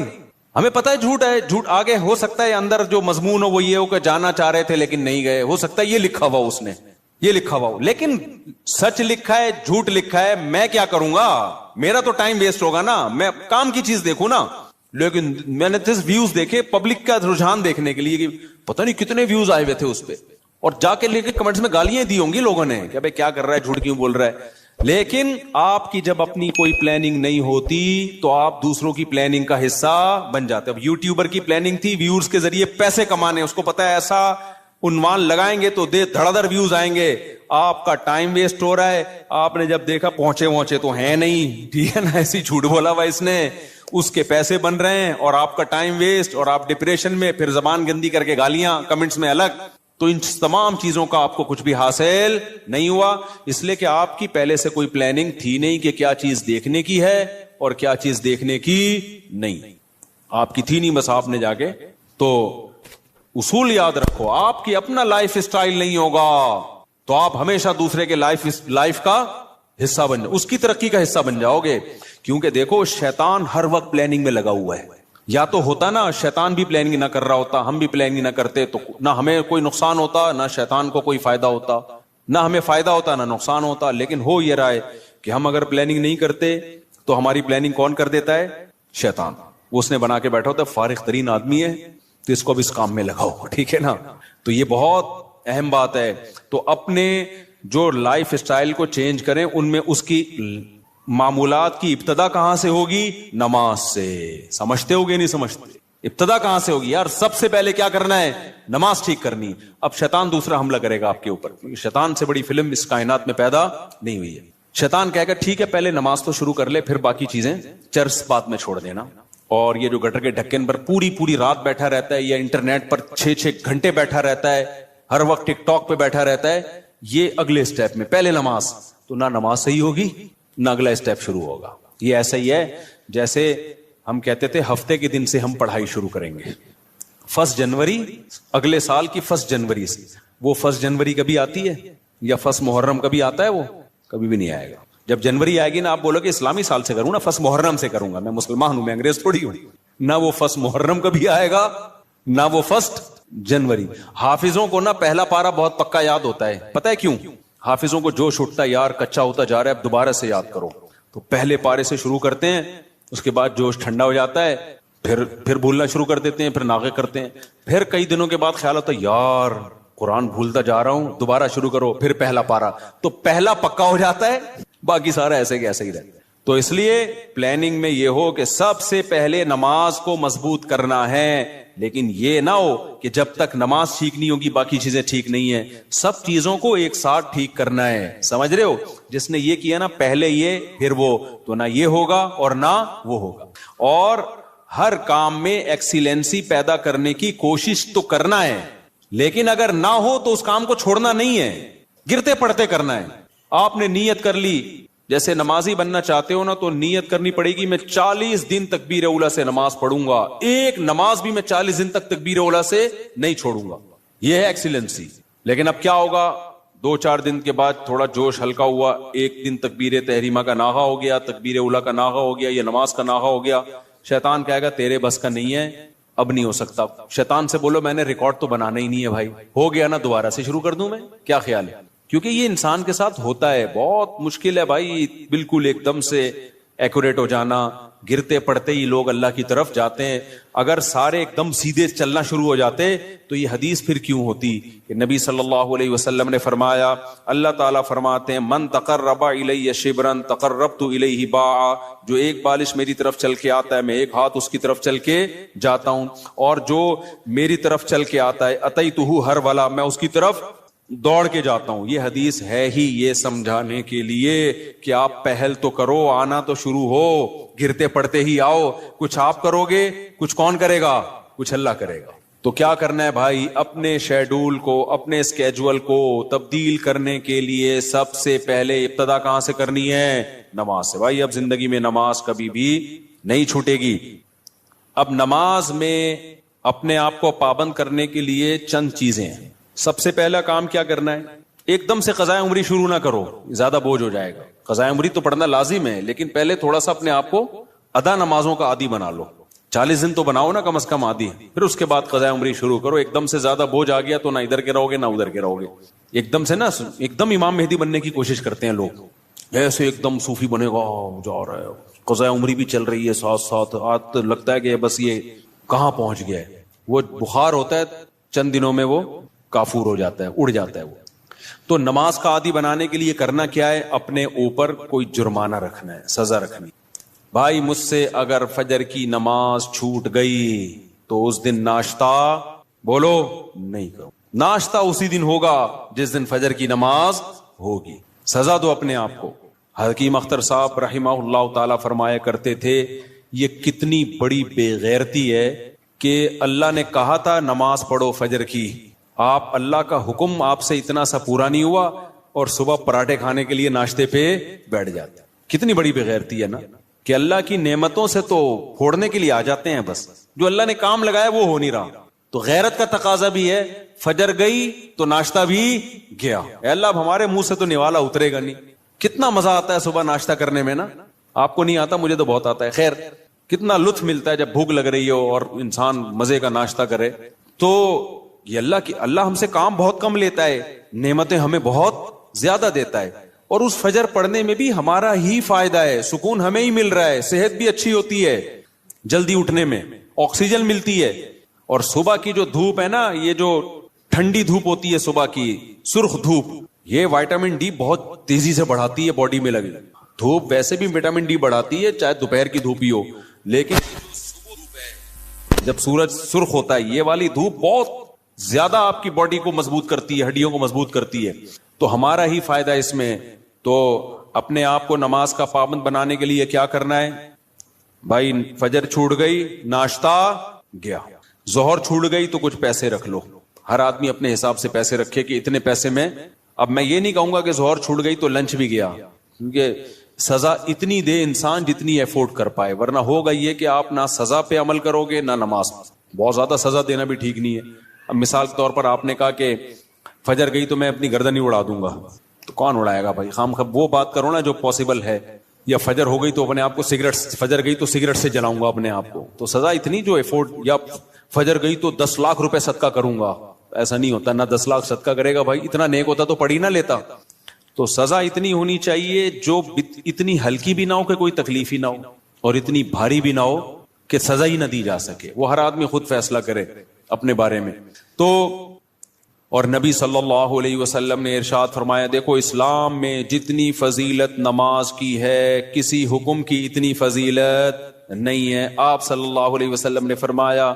[SPEAKER 2] ہمیں پتا ہے جھوٹ ہے. جھوٹ آگے ہو سکتا ہے اندر جو مضمون ہو وہ یہ ہو کہ جانا چاہ رہے تھے لیکن نہیں گئے, ہو سکتا ہے یہ لکھا ہوا اس نے, یہ لکھا ہوا, لیکن سچ لکھا ہے, جھوٹ لکھا ہے, میں کیا کروں گا, میرا تو ٹائم ویسٹ ہوگا نا, میں کام کی چیز دیکھوں نا. لیکن میں نے ویوز دیکھے پبلک کا رجحان دیکھنے کے لیے کہ پتہ نہیں کتنے ویوز آئے ہوئے تھے اس پہ, اور جا کے لے کے کمنٹس میں گالیاں دی ہوں گی لوگوں نے کہ بھائی کیا کر رہا ہے, جھوٹ کیوں بول رہا ہے. لیکن آپ کی جب اپنی کوئی پلاننگ نہیں ہوتی تو آپ دوسروں کی پلاننگ کا حصہ بن جاتے. اب یوٹیوبر کی پلاننگ تھی ویورز کے ذریعے پیسے کمانے, اس کو پتا ہے ایسا عنوان لگائیں گے تو دھڑا دھڑ ویوز آئیں گے, آپ کا ٹائم ویسٹ ہو رہا ہے. آپ نے جب دیکھا پہنچے تو ہیں نہیں, ٹھیک ہے نا, ایسی جھوٹ بولا ہوا اس نے, اس کے پیسے بن رہے ہیں اور آپ کا ٹائم ویسٹ, اور آپ ڈپریشن میں, پھر زبان گندی کر کے گالیاں کمنٹس میں الگ. تو ان تمام چیزوں کا آپ کو کچھ بھی حاصل نہیں ہوا, اس لیے کہ آپ کی پہلے سے کوئی پلاننگ تھی نہیں کہ کیا چیز دیکھنے کی ہے اور کیا چیز دیکھنے کی نہیں. آپ کی تھی نہیں, بس آپ نے جا کے. تو اصول یاد رکھو, آپ کی اپنا لائف اسٹائل نہیں ہوگا تو آپ ہمیشہ دوسرے کے لائف کا حصہ بن جاؤ, اس کی ترقی کا حصہ بن جاؤ گے. کیونکہ دیکھو شیطان ہر وقت پلاننگ میں لگا ہوا ہے. یا تو ہوتا نا شیطان بھی پلاننگ نہ کر رہا ہوتا, ہم بھی پلاننگ نہ کرتے, تو نہ ہمیں کوئی نقصان ہوتا, نہ شیطان کو کوئی فائدہ ہوتا, نہ ہمیں فائدہ ہوتا نہ نقصان ہوتا. لیکن ہو یہ رہا ہے کہ ہم اگر پلاننگ نہیں کرتے تو ہماری پلاننگ کون کر دیتا ہے؟ شیطان. اس نے بنا کے بیٹھا ہوتا ہے, فارغ ترین آدمی ہے تو اس کو بھی اس کام میں لگاؤ, ٹھیک ہے نا. تو یہ بہت اہم بات ہے. تو اپنے جو لائف اسٹائل کو چینج کریں, ان میں اس کی معمولات کی ابتدا کہاں سے ہوگی؟ نماز سے. سمجھتے ہوگے نہیں سمجھتے؟ ابتدا کہاں سے ہوگی یار؟ سب سے پہلے کیا کرنا ہے؟ نماز ٹھیک کرنی. اب شیطان دوسرا حملہ کرے گا آپ کے اوپر. شیطان سے بڑی فلم اس کائنات میں پیدا نہیں ہوئی ہے. شیطان کہے گا ٹھیک ہے پہلے نماز تو شروع کر لے, پھر باقی چیزیں چرس بعد میں چھوڑ دینا. اور یہ جو گٹر کے ڈھکن پر پوری رات بیٹھا رہتا ہے, یا انٹرنیٹ پر 6 گھنٹے بیٹھا رہتا ہے, ہر وقت ٹک ٹاک پہ بیٹھا رہتا ہے, یہ اگلے اسٹیپ میں. پہلے نماز, تو نہ نماز صحیح ہوگی نہ اگلا اسٹیپ شروع ہوگا. یہ ایسا ہی ہے جیسے ہم کہتے تھے ہفتے کے دن سے ہم پڑھائی شروع کریں گے, 1 جنوری اگلے سال کی 1 جنوری سے. وہ 1 جنوری کبھی آتی ہے یا 1 محرم کبھی آتا ہے؟ وہ کبھی بھی نہیں آئے گا. جب جنوری آئے گی نا, آپ بولو کہ اسلامی سال سے کروں نا, 1 محرم سے کروں گا, میں مسلمان ہوں, میں انگریز تھوڑی ہوں. نہ وہ 1 محرم کبھی آئے گا نہ وہ 1 جنوری. حافظوں کو نا پہلا پارا بہت پکا یاد ہوتا ہے, پتہ ہے کیوں؟ حافظوں کو جوش اٹھتا ہے یار کچا ہوتا جا رہا ہے, اب دوبارہ سے یاد کرو, تو پہلے پارے سے شروع کرتے ہیں, اس کے بعد جوش ٹھنڈا ہو جاتا ہے, پھر بھولنا شروع کر دیتے ہیں, پھر ناغے کرتے ہیں, پھر کئی دنوں کے بعد خیال ہوتا ہے یار قرآن بھولتا جا رہا ہوں, دوبارہ شروع کرو, پھر پہلا پارا, تو پہلا پکا ہو جاتا ہے, باقی سارا ایسے کہ ایسے ہی رہتا ہے. تو اس لیے پلاننگ میں یہ ہو کہ سب سے پہلے نماز کو مضبوط کرنا ہے, لیکن یہ نہ ہو کہ جب تک نماز ٹھیک نہیں ہوگی باقی چیزیں ٹھیک نہیں ہیں. سب چیزوں کو ایک ساتھ ٹھیک کرنا ہے, سمجھ رہے ہو؟ جس نے یہ کیا نا پہلے یہ پھر وہ, تو نہ یہ ہوگا اور نہ وہ ہوگا. اور ہر کام میں ایکسیلنسی پیدا کرنے کی کوشش تو کرنا ہے, لیکن اگر نہ ہو تو اس کام کو چھوڑنا نہیں ہے, گرتے پڑتے کرنا ہے. آپ نے نیت کر لی, جیسے نمازی بننا چاہتے ہو نا, تو نیت کرنی پڑے گی میں 40 دن تکبیر اولا سے نماز پڑھوں گا, ایک نماز بھی میں 40 دن تک تکبیر اولا سے نہیں چھوڑوں گا. یہ ہے ایکسیلنسی. لیکن اب کیا ہوگا, 2-4 دن کے بعد تھوڑا جوش ہلکا ہوا, ایک دن تکبیر تحریمہ کا ناغہ ہو گیا, تکبیر اولا کا ناغہ ہو گیا, یہ نماز کا ناغہ ہو گیا. شیطان کہے گا تیرے بس کا نہیں ہے, اب نہیں ہو سکتا. شیطان سے بولو میں نے ریکارڈ تو بنانا ہی نہیں ہے بھائی, ہو گیا نا دوبارہ سے شروع کر دوں میں, کیا خیال ہے؟ کیونکہ یہ انسان کے ساتھ ہوتا ہے, بہت مشکل ہے بھائی بالکل ایک دم سے ایکوریٹ ہو جانا. گرتے پڑتے ہی لوگ اللہ کی طرف جاتے ہیں. اگر سارے ایک دم سیدھے چلنا شروع ہو جاتے تو یہ حدیث پھر کیوں ہوتی کہ نبی صلی اللہ علیہ وسلم نے فرمایا, اللہ تعالیٰ فرماتے ہیں من تقرب الی شبرا تقربت الیہ باعا, جو ایک بالش میری طرف چل کے آتا ہے میں ایک ہاتھ اس کی طرف چل کے جاتا ہوں, اور جو میری طرف چل کے آتا ہے اتیتہ ہرولا, میں اس کی طرف دوڑ کے جاتا ہوں. یہ حدیث ہے ہی یہ سمجھانے کے لیے کہ آپ پہل تو کرو, آنا تو شروع ہو, گرتے پڑتے ہی آؤ. کچھ آپ کرو گے, کچھ کون کرے گا؟ کچھ اللہ کرے گا. تو کیا کرنا ہے بھائی, اپنے شیڈول کو, اپنے اسکیجول کو تبدیل کرنے کے لیے سب سے پہلے ابتدا کہاں سے کرنی ہے؟ نماز سے. بھائی اب زندگی میں نماز کبھی بھی نہیں چھوٹے گی. اب نماز میں اپنے آپ کو پابند کرنے کے لیے چند چیزیں ہیں. سب سے پہلا کام کیا کرنا ہے, ایک دم سے قضاء عمری شروع نہ کرو, زیادہ بوجھ ہو جائے گا. قضاء عمری تو پڑھنا لازم ہے, لیکن پہلے تھوڑا سا اپنے آپ کو ادا نمازوں کا عادی بنا لو. 40 دن تو بناؤ نا کم از کم عادی, پھر اس کے بعد قضاء عمری شروع کرو. ایک دم سے زیادہ بوجھ آ گیا تو نہ ادھر کے رہو گے نہ ادھر کے رہو گے. ایک دم سے نا ایک دم امام مہدی بننے کی کوشش کرتے ہیں لوگ, ایسے ایک دم صوفی بنے گا, جا رہا ہے, قضاء عمری بھی چل رہی ہے ساتھ ساتھ, آج لگتا ہے کہ بس یہ کہاں پہنچ گیا ہے. وہ بخار ہوتا ہے, چند دنوں میں وہ کافور ہو جاتا ہے, اڑ جاتا ہے وہ. تو نماز کا عادی بنانے کے لیے کرنا کیا ہے, اپنے اوپر کوئی جرمانہ رکھنا ہے, سزا رکھنی. بھائی مجھ سے اگر فجر کی نماز چھوٹ گئی تو اس دن ناشتہ بولو نہیں کرو. ناشتہ اسی دن ہوگا جس دن فجر کی نماز ہوگی. سزا دو اپنے آپ کو. حکیم اختر صاحب رحمہ اللہ تعالی فرمایا کرتے تھے, یہ کتنی بڑی بے غیرتی ہے کہ اللہ نے کہا تھا نماز پڑھو فجر کی, آپ اللہ کا حکم آپ سے اتنا سا پورا نہیں ہوا اور صبح پراٹھے کھانے کے لیے ناشتے پہ بیٹھ جاتے. کتنی بڑی بے غیرتی ہے نا, کہ اللہ کی نعمتوں سے تو پھوڑنے کے لیے آ جاتے ہیں, بس جو اللہ نے کام لگایا وہ ہو نہیں رہا. تو غیرت کا تقاضا بھی ہے, فجر گئی تو ناشتہ بھی گیا. اے اللہ اب ہمارے منہ سے تو نوالا اترے گا نہیں. کتنا مزہ آتا ہے صبح ناشتہ کرنے میں نا, آپ کو نہیں آتا, مجھے تو بہت آتا ہے. خیر کتنا لطف ملتا ہے جب بھوک لگ رہی ہو اور انسان مزے کا ناشتہ کرے. تو یہ اللہ ہم سے کام بہت کم لیتا ہے, نعمتیں ہمیں بہت زیادہ دیتا ہے, اور اس فجر پڑھنے میں بھی ہمارا ہی فائدہ ہے, سکون ہمیں ہی مل رہا ہے, صحت بھی اچھی ہوتی ہے, جلدی اٹھنے میں آکسیجن ملتی ہے. اور صبح کی جو دھوپ ہے نا, یہ جو ٹھنڈی دھوپ ہوتی ہے صبح کی, سرخ دھوپ, یہ وائٹامن ڈی بہت تیزی سے بڑھاتی ہے باڈی میں. لگے دھوپ ویسے بھی وٹامن ڈی بڑھاتی ہے چاہے دوپہر کی دھوپ ہی ہو, لیکن صبح دھوپ ہے جب سورج سرخ ہوتا ہے یہ والی دھوپ بہت زیادہ آپ کی باڈی کو مضبوط کرتی ہے, ہڈیوں کو مضبوط کرتی ہے, تو ہمارا ہی فائدہ اس میں. تو اپنے آپ کو نماز کا پابند بنانے کے لیے کیا کرنا ہے بھائی؟ فجر چھوٹ گئی, ناشتہ گیا, ظہر چھوٹ گئی تو کچھ پیسے رکھ لو. ہر آدمی اپنے حساب سے پیسے رکھے کہ اتنے پیسے میں. اب میں یہ نہیں کہوں گا کہ ظہر چھوٹ گئی تو لنچ بھی گیا, کیونکہ سزا اتنی دے انسان جتنی افورڈ کر پائے, ورنہ ہوگا یہ کہ آپ نہ سزا پہ عمل کرو گے نہ نماز. بہت زیادہ سزا دینا بھی ٹھیک نہیں ہے. اب مثال کے طور پر آپ نے کہا کہ فجر گئی تو میں اپنی گردن ہی اڑا دوں گا, تو کون اڑائے گا بھائی؟ خام خب وہ بات کرو نا جو پاسبل ہے. یا فجر ہو گئی تو اپنے آپ کو سگریٹ, فجر گئی تو سگریٹ سے جلاؤں گا اپنے آپ کو, تو سزا اتنی جو افورڈ. یا فجر گئی تو 10 لاکھ روپے صدقہ کروں گا, ایسا نہیں ہوتا. نہ 10 لاکھ صدقہ کرے گا بھائی, اتنا نیک ہوتا تو پڑھی نہ لیتا. تو سزا اتنی ہونی چاہیے جو اتنی ہلکی بھی نہ ہو کہ کوئی تکلیف ہی نہ ہو, اور اتنی بھاری بھی نہ ہو کہ سزا ہی نہ دی جا سکے. وہ ہر آدمی خود فیصلہ کرے اپنے بارے میں. تو اور نبی صلی اللہ علیہ وسلم نے ارشاد فرمایا, دیکھو اسلام میں جتنی فضیلت نماز کی ہے کسی حکم کی اتنی فضیلت نہیں ہے. آپ صلی اللہ علیہ وسلم نے فرمایا,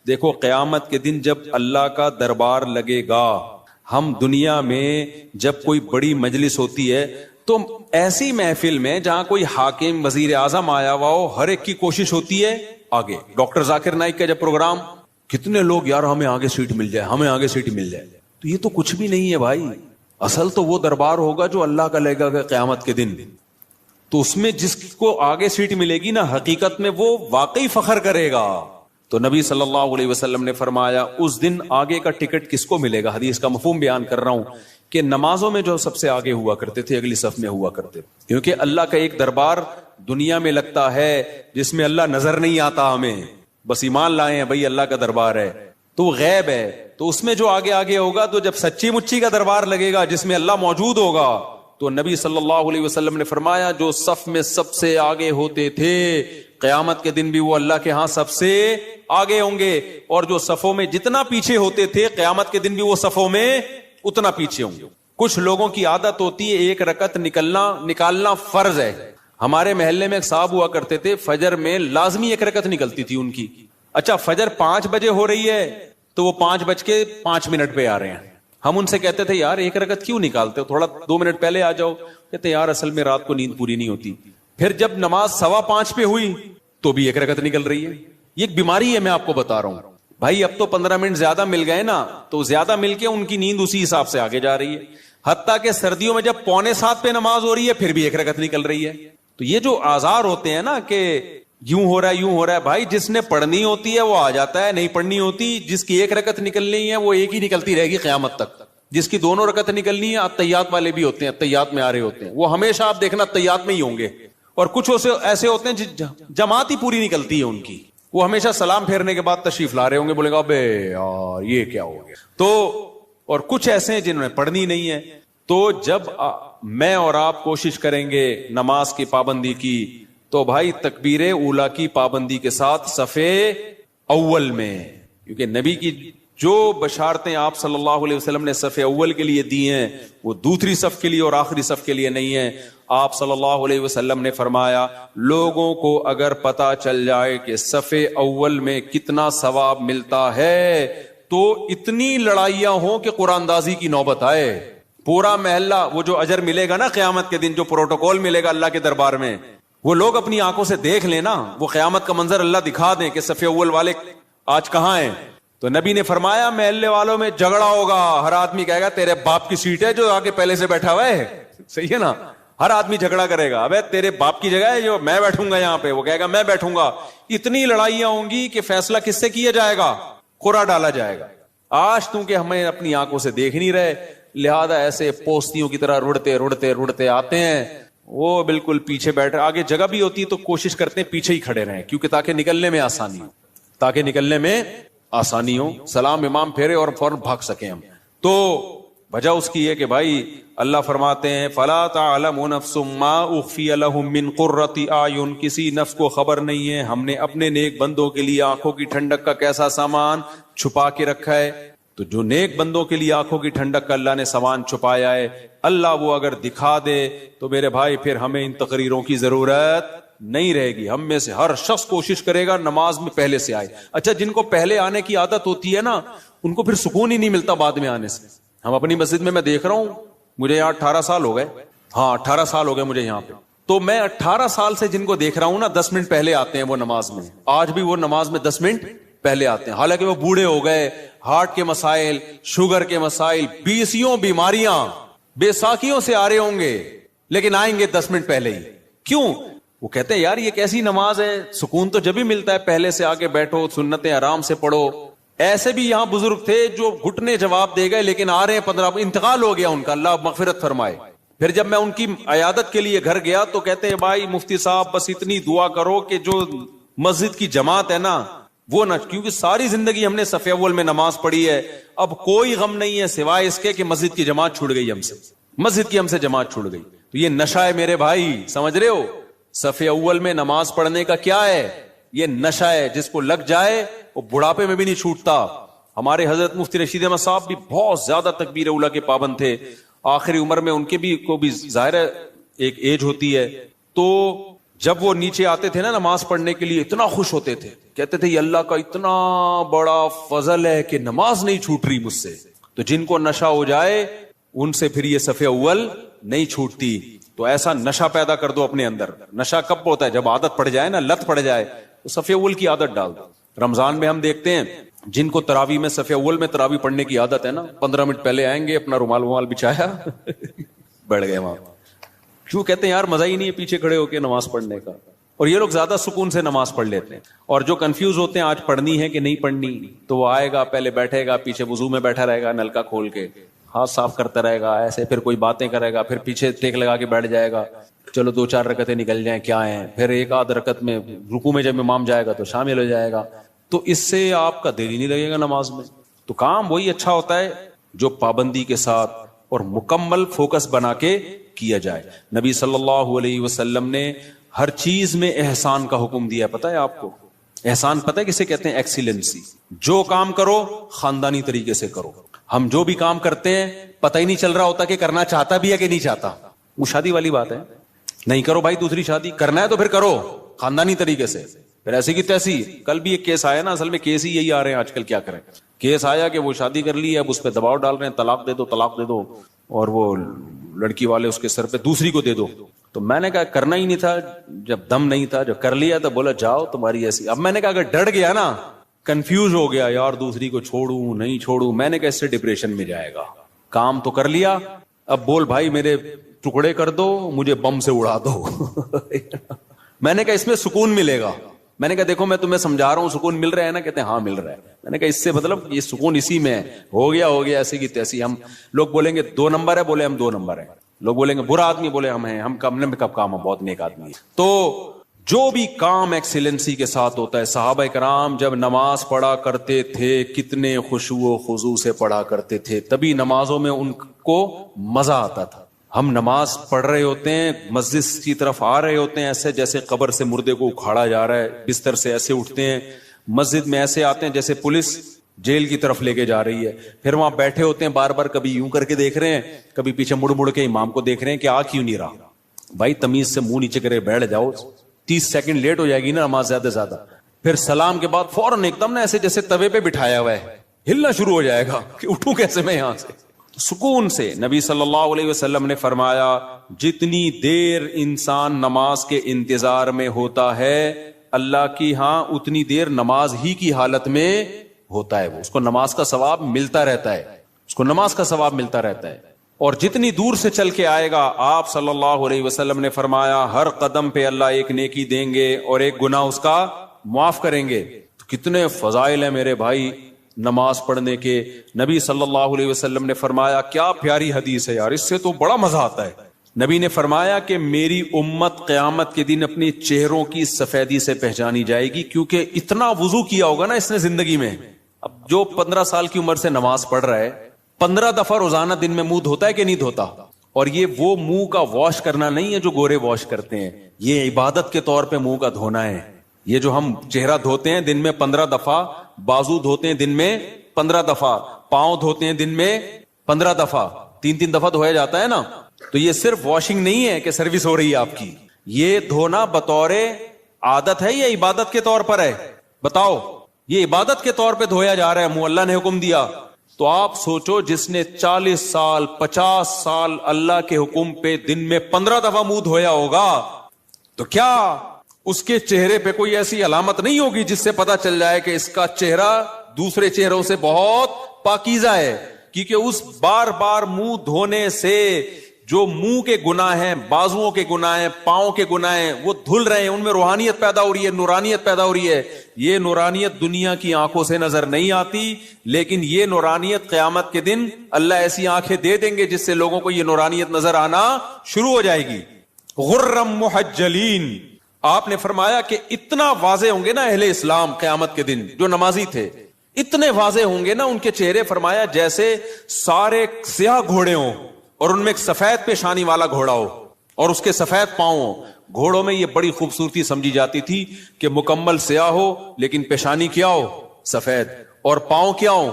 [SPEAKER 2] دیکھو قیامت کے دن جب اللہ کا دربار لگے گا, ہم دنیا میں جب کوئی بڑی مجلس ہوتی ہے تو ایسی محفل میں جہاں کوئی حاکم وزیر اعظم آیا ہوا ہو, ہر ایک کی کوشش ہوتی ہے آگے. ڈاکٹر ذاکر نائک کا جب پروگرام, کتنے لوگ یار ہمیں آگے سیٹ مل جائے, ہمیں آگے سیٹ مل جائے. تو یہ تو کچھ بھی نہیں ہے بھائی. اصل تو وہ دربار ہوگا جو اللہ کا لگے گا قیامت کے دن. تو اس میں جس کو آگے سیٹ ملے گی نا, حقیقت میں وہ واقعی فخر کرے گا. تو نبی صلی اللہ علیہ وسلم نے فرمایا اس دن آگے کا ٹکٹ کس کو ملے گا؟ حدیث کا مفہوم بیان کر رہا ہوں کہ نمازوں میں جو سب سے آگے ہوا کرتے تھے, اگلی صف میں ہوا کرتے, کیونکہ اللہ کا ایک دربار دنیا میں لگتا ہے جس میں اللہ نظر نہیں آتا ہمیں, بس ایمان لائے ہیں بھائی اللہ کا دربار ہے, تو وہ غیب ہے. تو اس میں جو آگے آگے ہوگا, تو جب سچی مچی کا دربار لگے گا جس میں اللہ موجود ہوگا, تو نبی صلی اللہ علیہ وسلم نے فرمایا جو صف میں سب سے آگے ہوتے تھے قیامت کے دن بھی وہ اللہ کے ہاں سب سے آگے ہوں گے, اور جو صفوں میں جتنا پیچھے ہوتے تھے قیامت کے دن بھی وہ صفوں میں اتنا پیچھے ہوں گے. کچھ لوگوں کی عادت ہوتی ہے ایک رکعت نکالنا فرض ہے. ہمارے محلے میں ایک صاحب ہوا کرتے تھے, فجر میں لازمی ایک رکعت نکلتی تھی ان کی. اچھا فجر 5 بجے ہو رہی ہے تو وہ 5:05 پہ آ رہے ہیں. ہم ان سے کہتے تھے یار ایک رکعت کیوں نکالتے ہو, تھوڑا 2 منٹ پہلے آ جاؤ. کہتے یار اصل میں رات کو نیند پوری نہیں ہوتی. پھر جب نماز 5:15 پہ ہوئی تو بھی ایک رکعت نکل رہی ہے. یہ ایک بیماری ہے, میں آپ کو بتا رہا ہوں بھائی. اب تو 15 منٹ زیادہ مل گئے نا, تو زیادہ مل کے ان کی نیند اسی حساب سے آگے جا رہی ہے. حتیٰ کہ سردیوں میں جب 6:45 پہ نماز ہو رہی ہے پھر بھی ایک رکعت نکل رہی ہے. تو یہ جو آزار ہوتے ہیں نا کہ یوں ہو رہا ہے بھائی, جس نے پڑھنی ہوتی ہے وہ آ جاتا ہے, نہیں پڑھنی ہوتی, جس کی ایک رکعت نکلنی ہے وہ ایک ہی نکلتی رہے گی قیامت تک. جس کی 2 رکعت نکلنی ہے, اتحیات والے بھی ہوتے ہیں, اتحیات میں آ رہے ہوتے ہیں, وہ ہمیشہ آپ دیکھنا اتحیات میں ہی ہوں گے. اور کچھ ایسے ہوتے ہیں جماعت ہی پوری نکلتی ہے ان کی, وہ ہمیشہ سلام پھیرنے کے بعد تشریف لا رہے ہوں گے, بولے گا بے یار یہ کیا ہو گیا. تو اور کچھ ایسے ہیں جنہوں نے پڑھنی نہیں ہے. تو جب میں اور آپ کوشش کریں گے نماز کی پابندی کی, تو بھائی تکبیر اولا کی پابندی کے ساتھ صفے اول میں, کیونکہ نبی کی جو بشارتیں آپ صلی اللہ علیہ وسلم نے صف اول کے لیے دی ہیں وہ دوسری صف کے لیے اور آخری صف کے لیے نہیں ہیں. آپ صلی اللہ علیہ وسلم نے فرمایا لوگوں کو اگر پتا چل جائے کہ صف اول میں کتنا ثواب ملتا ہے تو اتنی لڑائیاں ہوں کہ قرآن اندازی کی نوبت آئے. پورا محلہ, وہ جو اجر ملے گا نا قیامت کے دن, جو پروٹوکول ملے گا اللہ کے دربار میں, وہ لوگ اپنی آنکھوں سے دیکھ لینا, وہ قیامت کا منظر اللہ دکھا دیں کہ صف اول والے آج کہاں ہیں. تو نبی نے فرمایا محلے والوں میں جھگڑا ہوگا, ہر آدمی کہے گا تیرے باپ کی سیٹ ہے جو آگے پہلے سے بیٹھا ہوا ہے. صحیح ہے نا, ہر آدمی جھگڑا کرے گا, ابے تیرے باپ کی جگہ ہے جو میں بیٹھوں گا یہاں پہ, وہ کہے گا میں بیٹھوں گا. اتنی لڑائیاں ہوں گی کہ فیصلہ کس سے کیا جائے گا؟ قرعہ ڈالا جائے گا. آج تم کہ ہمیں اپنی آنکھوں سے دیکھ نہیں رہے, لہذا ایسے پوستیوں کی طرح رڑتے آتے ہیں, وہ بالکل پیچھے بیٹھے, آگے جگہ بھی ہوتی ہے تو کوشش کرتے ہیں پیچھے ہی کھڑے رہیں, کیونکہ تاکہ نکلنے میں آسانی ہو, سلام امام پھیرے اور فوراً بھاگ سکیں ہم. تو وجہ اس کی ہے کہ بھائی اللہ فرماتے ہیں فلا تعلم نفس ما اخفی لهم من قرۃ اعین, کسی نفس کو خبر نہیں ہے ہم نے اپنے نیک بندوں کے لیے آنکھوں کی ٹھنڈک کا کیسا سامان چھپا کے رکھا ہے. تو جو نیک بندوں کے لیے آنکھوں کی ٹھنڈک کا اللہ نے سامان چھپایا ہے, اللہ وہ اگر دکھا دے تو میرے بھائی پھر ہمیں ان تقریروں کی ضرورت نہیں رہے گی. ہم میں سے ہر شخص کوشش کرے گا نماز میں پہلے سے آئے. اچھا جن کو پہلے آنے کی عادت ہوتی ہے نا, ان کو پھر سکون ہی نہیں ملتا بعد میں آنے سے. ہم اپنی مسجد میں دیکھ رہا ہوں, مجھے یہاں 18 سال ہو گئے, ہاں 18 سال ہو گئے مجھے یہاں پہ, تو میں 18 سال سے جن کو دیکھ رہا ہوں نا 10 منٹ پہلے آتے ہیں وہ نماز میں. آج بھی وہ نماز میں 10 منٹ پہلے آتے ہیں, حالانکہ وہ بوڑھے ہو گئے, ہارٹ کے مسائل, شوگر کے مسائل, 20 بیماریاں, بے ساکیوں سے آ رہے ہوں گے, لیکن آئیں گے 10 منٹ پہلے ہی. کیوں؟ وہ کہتے ہیں یار یہ کیسی نماز ہے, سکون تو جب ہی ملتا ہے پہلے سے آگے بیٹھو, سنتیں آرام سے پڑھو. ایسے بھی یہاں بزرگ تھے جو گھٹنے جواب دے گئے, لیکن آ رہے ہیں 15, انتقال ہو گیا ان کا, اللہ مغفرت فرمائے. پھر جب میں ان کی عیادت کے لیے گھر گیا تو کہتے ہیں بھائی مفتی صاحب بس اتنی دعا کرو کہ جو مسجد کی جماعت ہے نا وہ نہ, کیونکہ ساری زندگی ہم نے صف اول میں نماز پڑھی ہے, اب کوئی غم نہیں ہے سوائے اس کے کہ مسجد کی جماعت چھوٹ گئی ہم سے, مسجد کی ہم سے جماعت چھوٹ گئی. تو یہ نشہ ہے میرے بھائی, سمجھ رہے ہو؟ صف اول میں نماز پڑھنے کا کیا ہے؟ یہ نشہ ہے, جس کو لگ جائے وہ بڑھاپے میں بھی نہیں چھوٹتا. ہمارے حضرت مفتی رشید احمد صاحب بھی بہت زیادہ تکبیر اولیٰ کے پابند تھے, آخری عمر میں ان کے بھی کو بھی ظاہر ہے ایک ایج ہوتی ہے. تو جب وہ نیچے آتے تھے نا نماز پڑھنے کے لیے اتنا خوش ہوتے تھے, کہتے تھے یہ اللہ کا اتنا بڑا فضل ہے کہ نماز نہیں چھوٹ رہی مجھ سے. تو جن کو نشہ ہو جائے ان سے پھر یہ صف اول نہیں چھوٹتی. تو ایسا نشہ پیدا کر دو اپنے اندر. نشہ کب ہوتا ہے؟ جب عادت پڑ جائے نا, لت پڑ جائے, تو صف اول کی عادت ڈال دو. رمضان میں ہم دیکھتے ہیں جن کو تراویح میں صف اول میں تراویح پڑھنے کی عادت ہے نا, 15 منٹ پہلے آئیں گے, اپنا رومال بچھایا بیٹھ گئے وہاں. کیوں؟ کہتے ہیں یار مزہ ہی نہیں ہے پیچھے کھڑے ہو کے نماز پڑھنے کا. اور یہ لوگ زیادہ سکون سے نماز پڑھ لیتے ہیں. اور جو کنفیوز ہوتے ہیں آج پڑھنی ہے کہ نہیں پڑھنی, تو وہ آئے گا, پہلے بیٹھے گا, پیچھے وضو میں بیٹھا رہے گا, نلکا کھول کے ہاتھ صاف کرتا رہے گا ایسے, پھر کوئی باتیں کرے گا, پھر پیچھے ٹیک لگا کے بیٹھ جائے گا, چلو 2-4 رکعتیں نکل جائیں کیا ہیں, پھر ایک آدھ رکعت میں رکوع میں جب امام جائے گا تو شامل ہو جائے گا. تو اس سے آپ کا دل ہی نہیں لگے گا نماز میں. تو کام وہی اچھا ہوتا ہے جو پابندی کے ساتھ اور مکمل فوکس بنا کے کیا جائے. نبی صلی اللہ علیہ وسلم نے ہر چیز میں احسان کا حکم دیا. پتہ ہے آپ کو احسان پتہ ہے کسے کہتے ہیں؟ ایکسیلنسی. جو کام کرو خاندانی طریقے سے کرو. ہم جو بھی کام کرتے ہیں پتہ ہی نہیں چل رہا ہوتا کہ کرنا چاہتا بھی ہے کہ نہیں چاہتا. وہ شادی والی بات ہے, نہیں کرو بھائی دوسری شادی, کرنا ہے تو پھر کرو خاندانی طریقے سے. پھر ایسی کی تیسی. کل بھی ایک کیس آیا نا, اصل میں کیس ہی یہی آ رہے ہیں آج کل, کیا کریں. کیس آیا کہ وہ شادی کر لی ہے, اب اس پہ دباؤ ڈال رہے ہیں طلاق دے دو طلاق دے دو, اور وہ لڑکی والے اس کے سر پہ دوسری کو دے دو. تو میں نے کہا کرنا ہی نہیں تھا, جب دم نہیں تھا, جب کر لیا تو بولا جاؤ تمہاری ایسی. اب میں نے کہا اگر ڈر گیا نا, کنفیوز ہو گیا یار دوسری کو چھوڑوں نہیں چھوڑوں, میں نے کہا اس سے ڈپریشن میں جائے گا. کام تو کر لیا, اب بول بھائی میرے ٹکڑے کر دو, مجھے بم سے اڑا دو. میں نے کہا اس میں سکون ملے گا. میں نے کہا دیکھو میں تمہیں سمجھا رہا ہوں, سکون مل رہا ہے نا؟ کہتے ہیں ہاں مل رہا ہے. میں نے کہا اس سے مطلب یہ سکون اسی میں ہے. ہو گیا ایسی کی تیسی. ہم لوگ بولیں گے 2 نمبر ہے, بولے ہم 2 نمبر ہیں. لوگ بولیں گے برا آدمی, بولے ہم ہیں, ہم کم نے کب کام ہے, بہت نیک آدمی ہے. تو جو بھی کام ایکسیلنسی کے ساتھ ہوتا ہے. صحابہ کرام جب نماز پڑھا کرتے تھے کتنے خشوع و خضوع سے پڑھا کرتے تھے, تبھی نمازوں میں ان کو مزہ آتا تھا. ہم نماز پڑھ رہے ہوتے ہیں, مسجد کی طرف آ رہے ہوتے ہیں ایسے جیسے قبر سے مردے کو اکھاڑا جا رہا ہے, بستر سے ایسے اٹھتے ہیں, مسجد میں ایسے آتے ہیں جیسے پولیس جیل کی طرف لے کے جا رہی ہے. پھر وہاں بیٹھے ہوتے ہیں بار بار, کبھی یوں کر کے دیکھ رہے ہیں, کبھی پیچھے مڑ مڑ کے امام کو دیکھ رہے ہیں کہ آ کیوں نہیں رہا. بھائی تمیز سے منہ نیچے کرے بیٹھ جاؤ, 30 سیکنڈ لیٹ ہو جائے گی نا نماز زیادہ زیادہ. پھر سلام کے بعد فوراً ایک دم نا ایسے جیسے توے پہ بٹھایا ہوا ہے, ہلنا شروع ہو جائے گا کہ اٹھوں کیسے میں یہاں سے. سکون سے. نبی صلی اللہ علیہ وسلم نے فرمایا جتنی دیر انسان نماز کے انتظار میں ہوتا ہے اللہ کی ہاں اتنی دیر نماز ہی کی حالت میں ہوتا ہے. وہ اس کو نماز کا ثواب ملتا رہتا ہے, اس کو نماز کا ثواب ملتا رہتا ہے. اور جتنی دور سے چل کے آئے گا, آپ صلی اللہ علیہ وسلم نے فرمایا ہر قدم پہ اللہ ایک نیکی دیں گے اور ایک گناہ اس کا معاف کریں گے. تو کتنے فضائل ہیں میرے بھائی نماز پڑھنے کے. نبی صلی اللہ علیہ وسلم نے فرمایا, کیا پیاری حدیث ہے یار, اس سے تو بڑا مزہ آتا ہے. نبی نے فرمایا کہ میری امت قیامت کے دن اپنے چہروں کی سفیدی سے پہچانی جائے گی, کیونکہ اتنا وضو کیا ہوگا نا اس نے زندگی میں. اب جو 15 سال کی عمر سے نماز پڑھ رہا ہے, 15 دفعہ روزانہ دن میں منہ دھوتا ہے کہ نہیں دھوتا؟ اور یہ وہ منہ کا واش کرنا نہیں ہے جو گورے واش کرتے ہیں, یہ عبادت کے طور پہ منہ کا دھونا ہے. یہ جو ہم چہرہ دھوتے ہیں دن میں 15 دفعہ, بازو دھوتے ہیں دن میں 15 دفعہ, پاؤں دھوتے ہیں دن میں 15 دفعہ, 3 دفعہ دھویا جاتا ہے نا. تو یہ صرف واشنگ نہیں ہے کہ سروس ہو رہی ہے آپ کی, یہ دھونا بطور عادت ہے یا عبادت کے طور پر ہے؟ بتاؤ. یہ عبادت کے طور پہ دھویا جا رہا ہے، منہ اللہ نے حکم دیا. تو آپ سوچو جس نے 40 سال 50 سال اللہ کے حکم پہ دن میں 15 دفعہ منہ دھویا ہوگا، تو کیا اس کے چہرے پہ کوئی ایسی علامت نہیں ہوگی جس سے پتا چل جائے کہ اس کا چہرہ دوسرے چہروں سے بہت پاکیزہ ہے؟ کیونکہ اس بار بار منہ دھونے سے جو منہ کے گناہ ہیں، بازوؤں کے گناہ ہیں، پاؤں کے گناہ ہیں، وہ دھل رہے ہیں، ان میں روحانیت پیدا ہو رہی ہے، نورانیت پیدا ہو رہی ہے. یہ نورانیت دنیا کی آنکھوں سے نظر نہیں آتی، لیکن یہ نورانیت قیامت کے دن اللہ ایسی آنکھیں دے دیں گے جس سے لوگوں کو یہ نورانیت نظر آنا شروع ہو جائے گی. غرم محجلین. آپ نے فرمایا کہ اتنا واضح ہوں گے نا اہل اسلام قیامت کے دن جو نمازی تھے، اتنے واضح ہوں گے نا ان کے چہرے، فرمایا جیسے سارے سیاہ گھوڑے ہوں اور ان میں ایک سفید پیشانی والا گھوڑا ہو اور اس کے سفید پاؤں ہو. گھوڑوں میں یہ بڑی خوبصورتی سمجھی جاتی تھی کہ مکمل سیاہ ہو لیکن پیشانی کیا ہو؟ سفید، اور پاؤں کیا ہو؟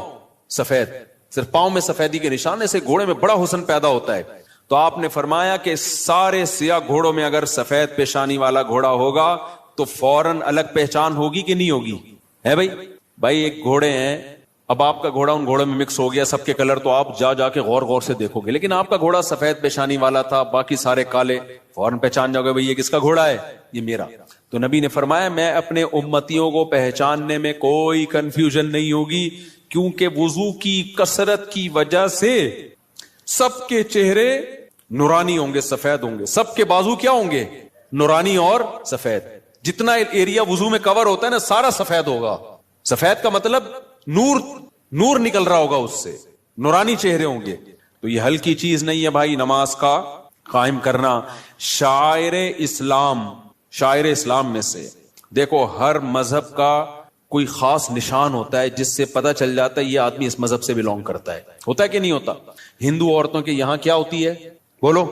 [SPEAKER 2] سفید. صرف پاؤں میں سفیدی کے نشانے سے گھوڑے میں بڑا حسن پیدا ہوتا ہے. تو آپ نے فرمایا کہ سارے سیاہ گھوڑوں میں اگر سفید پیشانی والا گھوڑا ہوگا تو فوراً الگ پہچان ہوگی کہ نہیں ہوگی؟ ہے بھائی ایک گھوڑے ہیں، اب آپ کا گھوڑا ان گھوڑوں میں مکس ہو گیا سب کے کلر، تو آپ جا کے غور سے دیکھو گے، لیکن آپ کا گھوڑا سفید پیشانی والا تھا، باقی سارے کالے، فوراً پہچان جاؤ گے بھائی یہ کس کا گھوڑا ہے؟ یہ میرا. تو نبی نے فرمایا میں اپنے امتیوں کو پہچاننے میں کوئی کنفیوژن نہیں ہوگی، کیونکہ وضو کی کثرت کی وجہ سے سب کے چہرے نورانی ہوں گے، سفید ہوں گے. سب کے بازو کیا ہوں گے؟ نورانی اور سفید. جتنا ایریا وضو میں کور ہوتا ہے نا سارا سفید ہوگا. سفید کا مطلب نور نکل رہا ہوگا اس سے، نورانی چہرے ہوں گے. تو یہ ہلکی چیز نہیں ہے بھائی نماز کا قائم کرنا. شاعر اسلام میں سے دیکھو ہر مذہب کا کوئی خاص نشان ہوتا ہے جس سے پتہ چل جاتا ہے یہ آدمی اس مذہب سے بیلونگ کرتا ہے. ہوتا ہے کہ نہیں ہوتا؟ ہندو عورتوں کے یہاں کیا ہوتی ہے؟ بولو.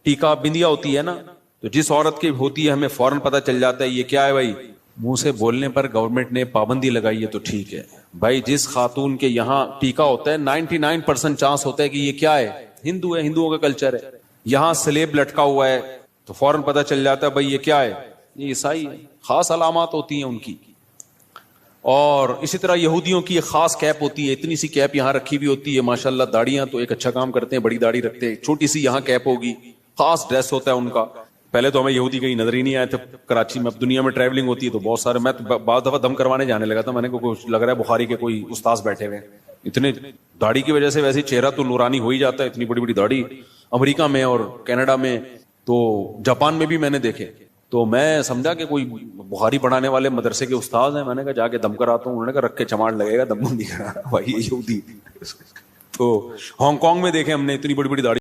[SPEAKER 2] ٹیکا بندیا ہوتی ہے نا. تو جس عورت کی ہوتی ہے ہمیں فوراً پتہ چل جاتا ہے یہ کیا ہے بھائی. منہ سے بولنے پر گورنمنٹ نے پابندی لگائی ہے تو ٹھیک ہے بھائی. جس خاتون کے یہاں ٹیکا ہوتا ہے 99% چانس ہوتا ہے کہ یہ کیا ہے؟ ہندو ہے، ہندوؤں کا کلچر ہے. یہاں سلیب لٹکا ہوا ہے تو فوراً پتہ چل جاتا ہے بھائی یہ کیا ہے؟ یہ عیسائی ہے. خاص علامات ہوتی ہیں ان کی. اور اسی طرح یہودیوں کی ایک خاص کیپ ہوتی ہے، اتنی سی کیپ یہاں رکھی بھی ہوتی ہے. ماشاءاللہ داڑیاں تو ایک اچھا کام کرتے ہیں، بڑی داڑھی رکھتے ہیں، چھوٹی سی یہاں کیپ ہوگی. خاص ڈریس ہوتا ہے ان کا. پہلے تو ہمیں یہودی کہیں نظر ہی نہیں آئے تھے کراچی میں. اب دنیا میں ٹریولنگ ہوتی ہے تو بہت سارے، میں تو بعض دفعہ دم کروانے جانے لگا تھا، میں نے کچھ لگ رہا ہے بخاری کے کوئی استاذ بیٹھے ہوئے. اتنے داڑھی کی وجہ سے ویسے چہرہ تو نورانی ہو ہی جاتا ہے، اتنی بڑی بڑی داڑھی. امریکہ میں اور کینیڈا میں تو جاپان میں بھی میں نے دیکھے. تو میں سمجھا کہ کوئی بخاری پڑھانے والے مدرسے کے استاذ ہیں. میں نے کہا جا کے دم کراتا ہوں. انہوں نے کہا رکھ کے چماڑ لگے گا، دم نہیں کرا. بھائی یہودی. تو ہانگ کانگ میں دیکھے ہم نے اتنی بڑی بڑی داڑھی